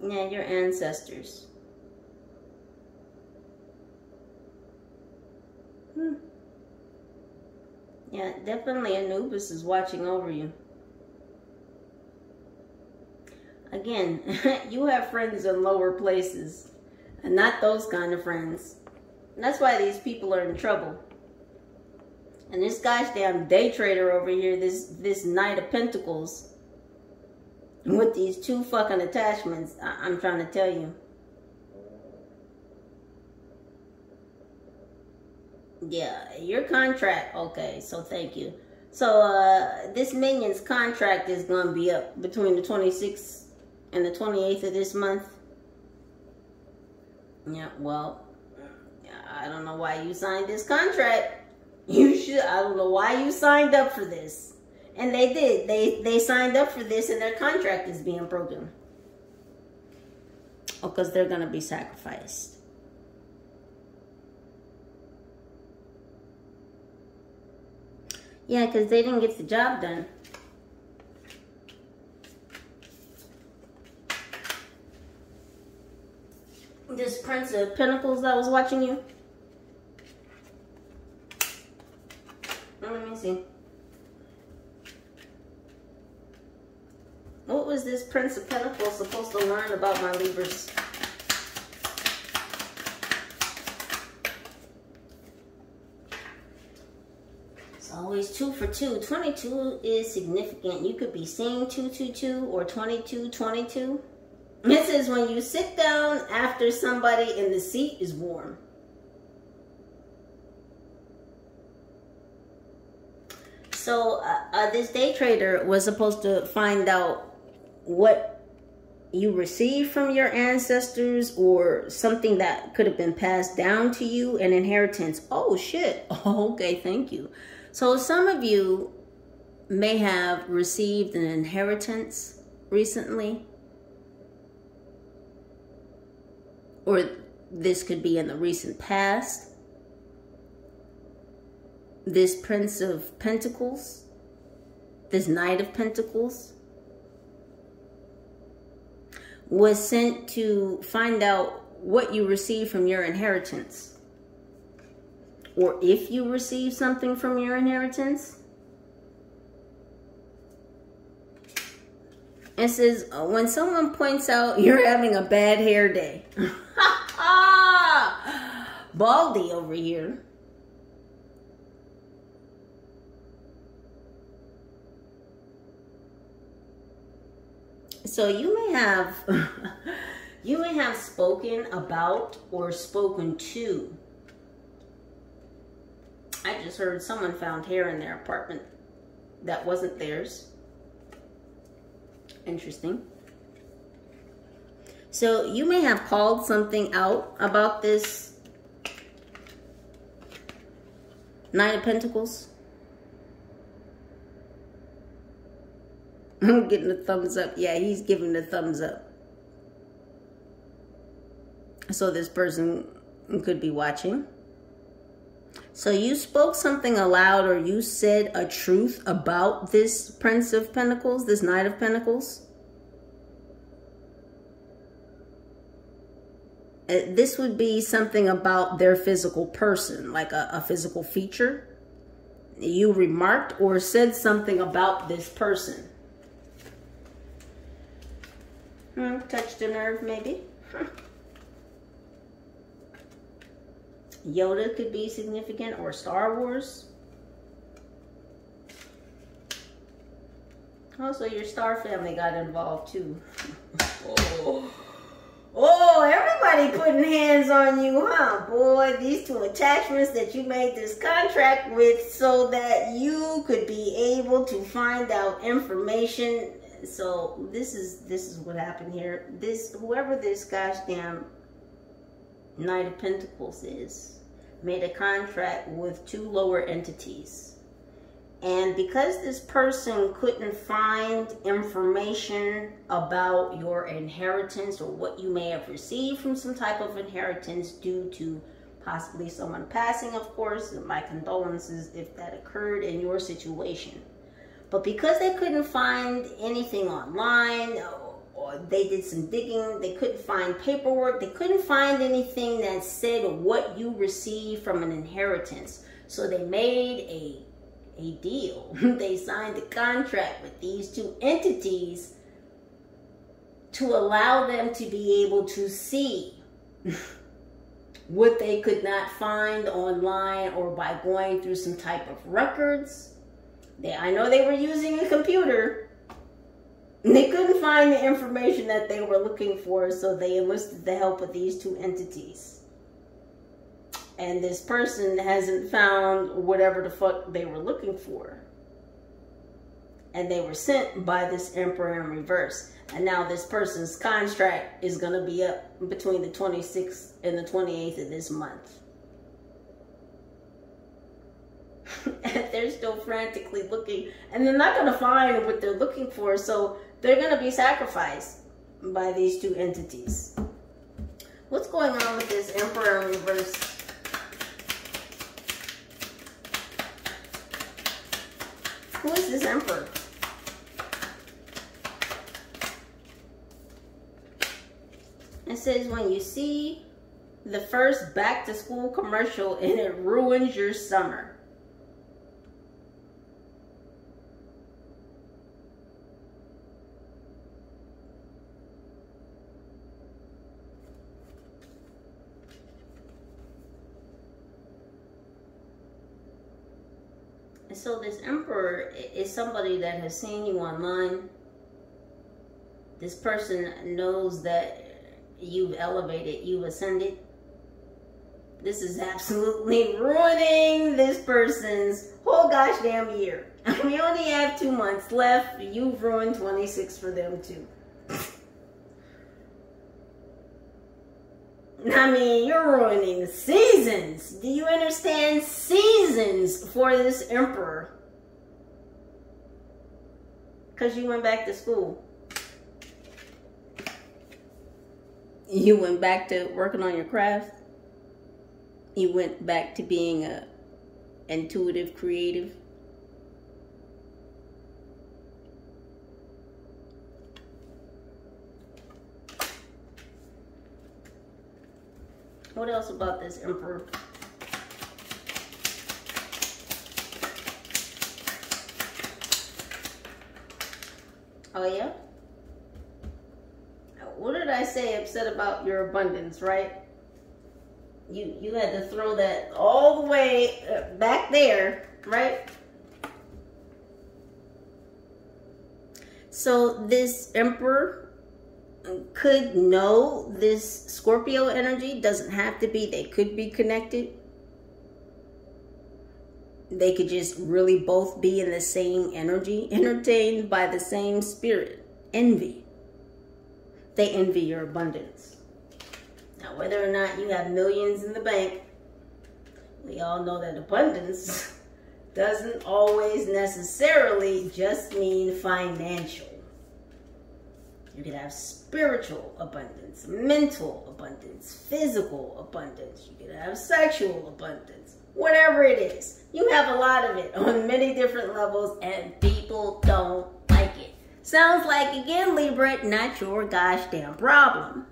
Yeah, your ancestors. Yeah, definitely Anubis is watching over you. Again, you have friends in lower places, and not those kind of friends. And that's why these people are in trouble. And this guy's damn day trader over here, this Knight of Pentacles, with these two fucking attachments, I'm trying to tell you. Yeah, your contract, okay, so thank you. So, this minion's contract is going to be up between the 26th and the 28th of this month. Yeah, well, I don't know why you signed this contract. I don't know why you signed up for this. And they did. They signed up for this, and their contract is being broken. Oh, because they're going to be sacrificed. Yeah, because they didn't get the job done. This Prince of Pentacles that was watching you. Let me see. What was this Prince of Pentacles supposed to learn about my Libras? Always 2 for 2. 22 is significant. You could be seeing 222 or 2222. This is when you sit down after somebody and the seat is warm. So this day trader was supposed to find out what you received from your ancestors, or something that could have been passed down to you, an inheritance. Oh shit. Oh, okay, thank you. So some of you may have received an inheritance recently, or this could be in the recent past. This Prince of Pentacles, this Knight of Pentacles, was sent to find out what you received from your inheritance. Or if you receive something from your inheritance. It says, when someone points out you're having a bad hair day. Baldy over here. So you may have spoken about or spoken to. I just heard someone found hair in their apartment that wasn't theirs. Interesting. So you may have called something out about this Knight of Pentacles. I'm getting the thumbs up. Yeah, he's giving the thumbs up. So this person could be watching. So you spoke something aloud, or you said a truth about this Prince of Pentacles, this Knight of Pentacles. This would be something about their physical person, like a physical feature. You remarked or said something about this person. Touched a nerve, maybe. Yoda could be significant, or Star Wars. Also, your star family got involved too. Oh, everybody putting hands on you, huh? Boy, these two attachments that you made this contract with so that you could be able to find out information. So this is what happened here. Whoever this gosh damn Knight of Pentacles is, made a contract with two lower entities. And because this person couldn't find information about your inheritance, or what you may have received from some type of inheritance due to possibly someone passing, of course, my condolences if that occurred in your situation. But because they couldn't find anything online, or they did some digging, they couldn't find paperwork, they couldn't find anything that said what you received from an inheritance. So they made a deal. They signed a contract with these two entities to allow them to be able to see what they could not find online or by going through some type of records. I know they were using a computer. They couldn't find the information that they were looking for, so they enlisted the help of these two entities. And this person hasn't found whatever the fuck they were looking for. And they were sent by this Emperor in reverse. And now this person's contract is going to be up between the 26th and the 28th of this month. And they're still frantically looking. And they're not going to find what they're looking for. So they're going to be sacrificed by these two entities. What's going on with this Emperor in reverse? Who is this Emperor? It says when you see the first back to school commercial and it ruins your summer. And so this Emperor is somebody that has seen you online. This person knows that you've elevated, you've ascended. This is absolutely ruining this person's whole gosh damn year. We only have 2 months left. You've ruined 26 for them too. I mean, you're ruining seasons. Do you understand? Seasons for this Emperor. Because you went back to school. You went back to working on your craft. You went back to being a intuitive, creative. What else about this Emperor? Oh yeah? What did I say upset about your abundance, right? You had to throw that all the way back there, right? So this Emperor could know this Scorpio energy. Doesn't have to be. They could be connected. They could just really both be in the same energy, entertained by the same spirit. envy. They envy your abundance. Now, whether or not you have millions in the bank, we all know that abundance doesn't always necessarily just mean financial. You could have spiritual abundance, mental abundance, physical abundance. You could have sexual abundance. Whatever it is, you have a lot of it on many different levels, and people don't like it. Sounds like, again, Libra, not your gosh damn problem.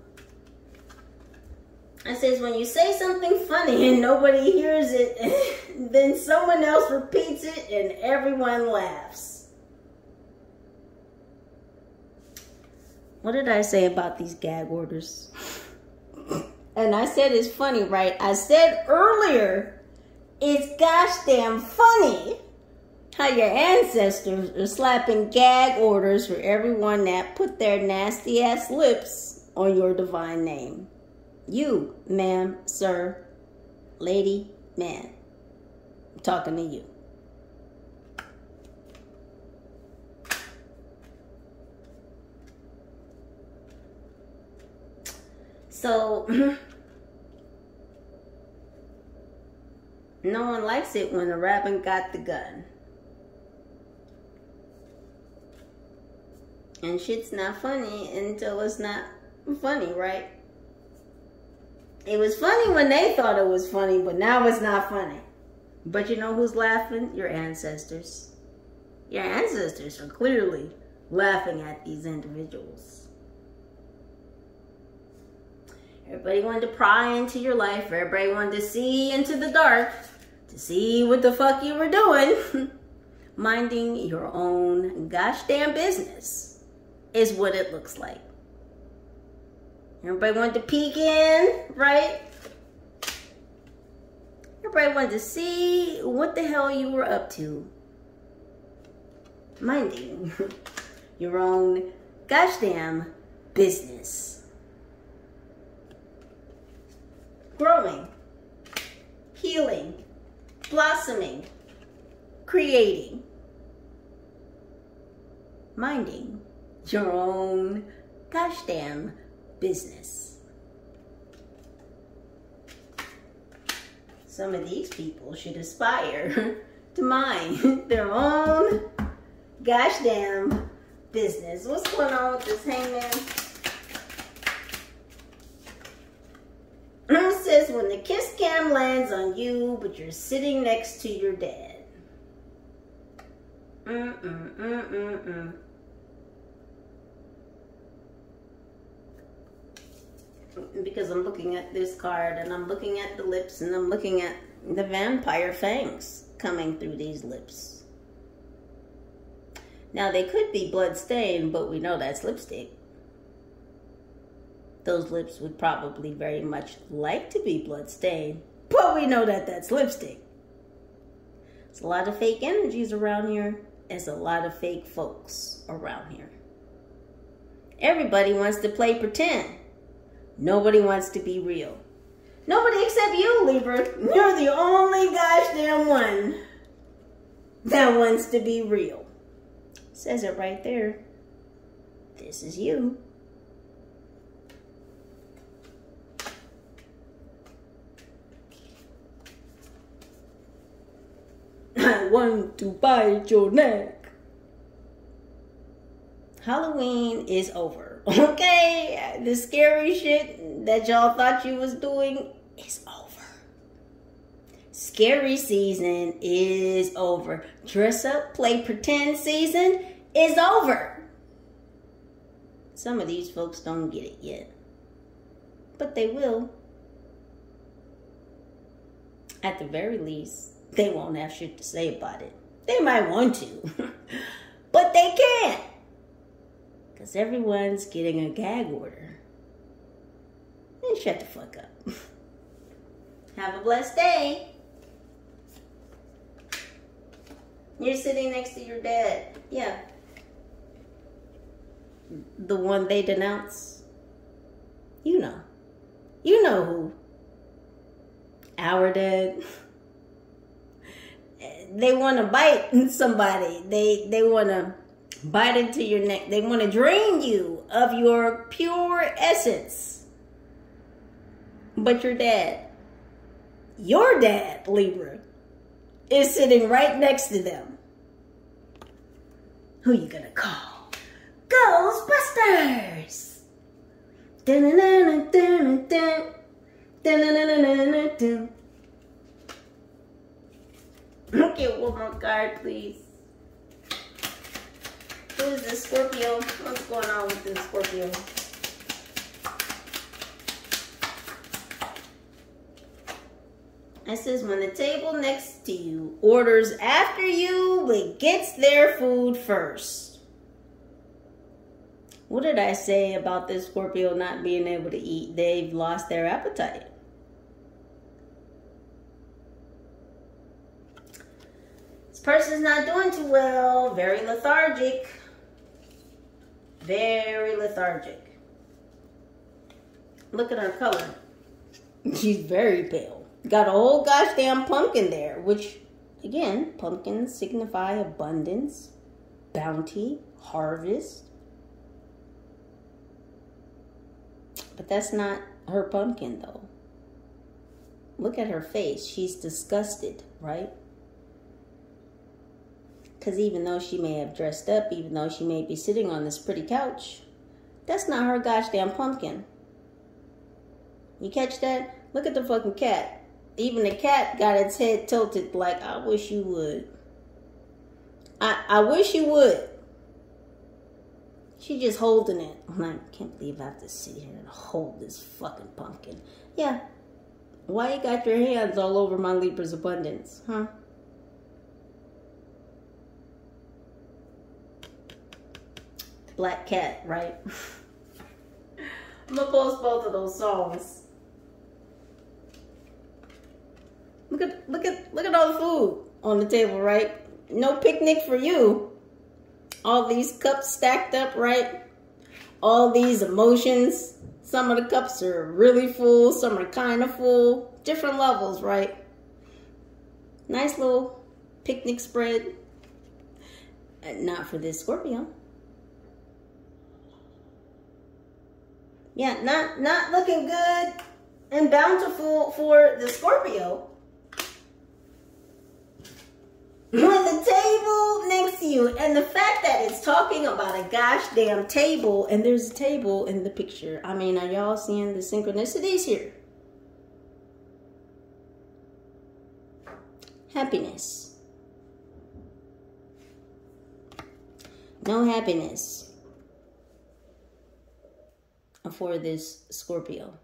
It says when you say something funny and nobody hears it, then someone else repeats it and everyone laughs. What did I say about these gag orders? And I said it's funny, right? I said earlier, it's gosh damn funny how your ancestors are slapping gag orders for everyone that put their nasty ass lips on your divine name. You, ma'am, sir, lady, man. I'm talking to you. So, no one likes it when a rabbit got the gun. And shit's not funny until it's not funny, right? It was funny when they thought it was funny, but now it's not funny. But you know who's laughing? Your ancestors. Your ancestors are clearly laughing at these individuals. Everybody wanted to pry into your life. Everybody wanted to see into the dark to see what the fuck you were doing. Minding your own gosh damn business is what it looks like. Everybody wanted to peek in, right? Everybody wanted to see what the hell you were up to. Minding your own gosh damn business. Growing, healing, blossoming, creating. Minding your own gosh damn business. Some of these people should aspire to mind their own gosh damn business. What's going on with this hangman? It says when the kiss cam lands on you, but you're sitting next to your dad. Because I'm looking at this card and I'm looking at the lips and I'm looking at the vampire fangs coming through these lips. Now they could be blood-stained, but we know that's lipstick. Those lips would probably very much like to be blood-stained, but we know that that's lipstick. There's a lot of fake energies around here. There's a lot of fake folks around here. Everybody wants to play pretend. Nobody wants to be real. Nobody except you, Libra. You're the only gosh damn one that wants to be real. Says it right there. This is you. I want to bite your neck. Halloween is over, okay? The scary shit that y'all thought you was doing is over. Scary season is over. Dress up, play pretend season is over. Some of these folks don't get it yet, but they will. At the very least, they won't have shit to say about it. They might want to, but they can't. Because everyone's getting a gag order. And shut the fuck up. Have a blessed day. You're sitting next to your dad. Yeah. The one they denounce. You know. You know who. Our dad. They want to bite somebody. They want to bite into your neck. They want to drain you of your pure essence. But your dad, Libra, is sitting right next to them. Who you gonna call? Ghostbusters! Okay, one more card, please. Who is this Scorpio? What's going on with this Scorpio? It says, when the table next to you orders after you, but gets their food first. What did I say about this Scorpio not being able to eat? They've lost their appetite. This person's not doing too well. Very lethargic. Very lethargic. Look at her color. She's very pale. Got a whole gosh damn pumpkin there, which, again, pumpkins signify abundance, bounty, harvest. But that's not her pumpkin, though. Look at her face. She's disgusted, right? Because even though she may have dressed up, even though she may be sitting on this pretty couch, that's not her gosh damn pumpkin. You catch that? Look at the fucking cat. Even the cat got its head tilted like, I wish you would. I wish you would. She just holding it. I'm like, I can't believe I have to sit here and hold this fucking pumpkin. Yeah. Why you got your hands all over my Libra's abundance, huh? Black cat, right? I'm gonna post both of those songs. Look at all the food on the table, right? No picnic for you. All these cups stacked up, right? All these emotions. Some of the cups are really full, some are kind of full. Different levels, right? Nice little picnic spread. Not for this Scorpio. Yeah, not looking good and bountiful for the Scorpio. With the table next to you, and the fact that it's talking about a gosh damn table, and there's a table in the picture. I mean, are y'all seeing the synchronicities here? Happiness. No happiness for this Scorpio.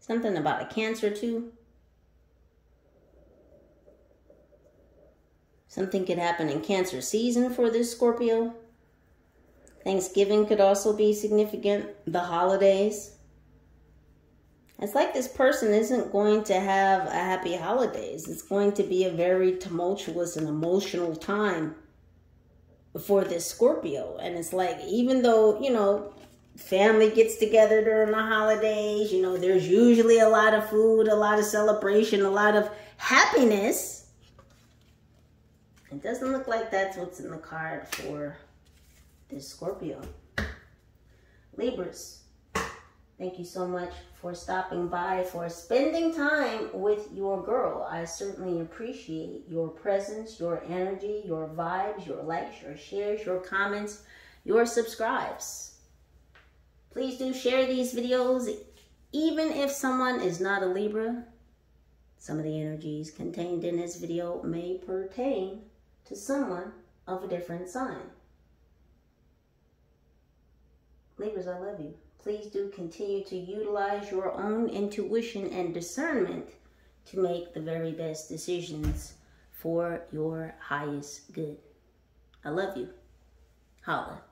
Something about a Cancer too. Something could happen in Cancer season for this Scorpio. Thanksgiving could also be significant. The holidays. It's like this person isn't going to have a happy holidays. It's going to be a very tumultuous and emotional time for this Scorpio. And it's like, even though, you know, family gets together during the holidays, you know, there's usually a lot of food, a lot of celebration, a lot of happiness. It doesn't look like that's what's in the card for this Scorpio. Libras, thank you so much for stopping by, for spending time with your girl. I certainly appreciate your presence, your energy, your vibes, your likes, your shares, your comments, your subscribes. Please do share these videos, even if someone is not a Libra. Some of the energies contained in this video may pertain to someone of a different sign. Libras, I love you. Please do continue to utilize your own intuition and discernment to make the very best decisions for your highest good. I love you. Holla.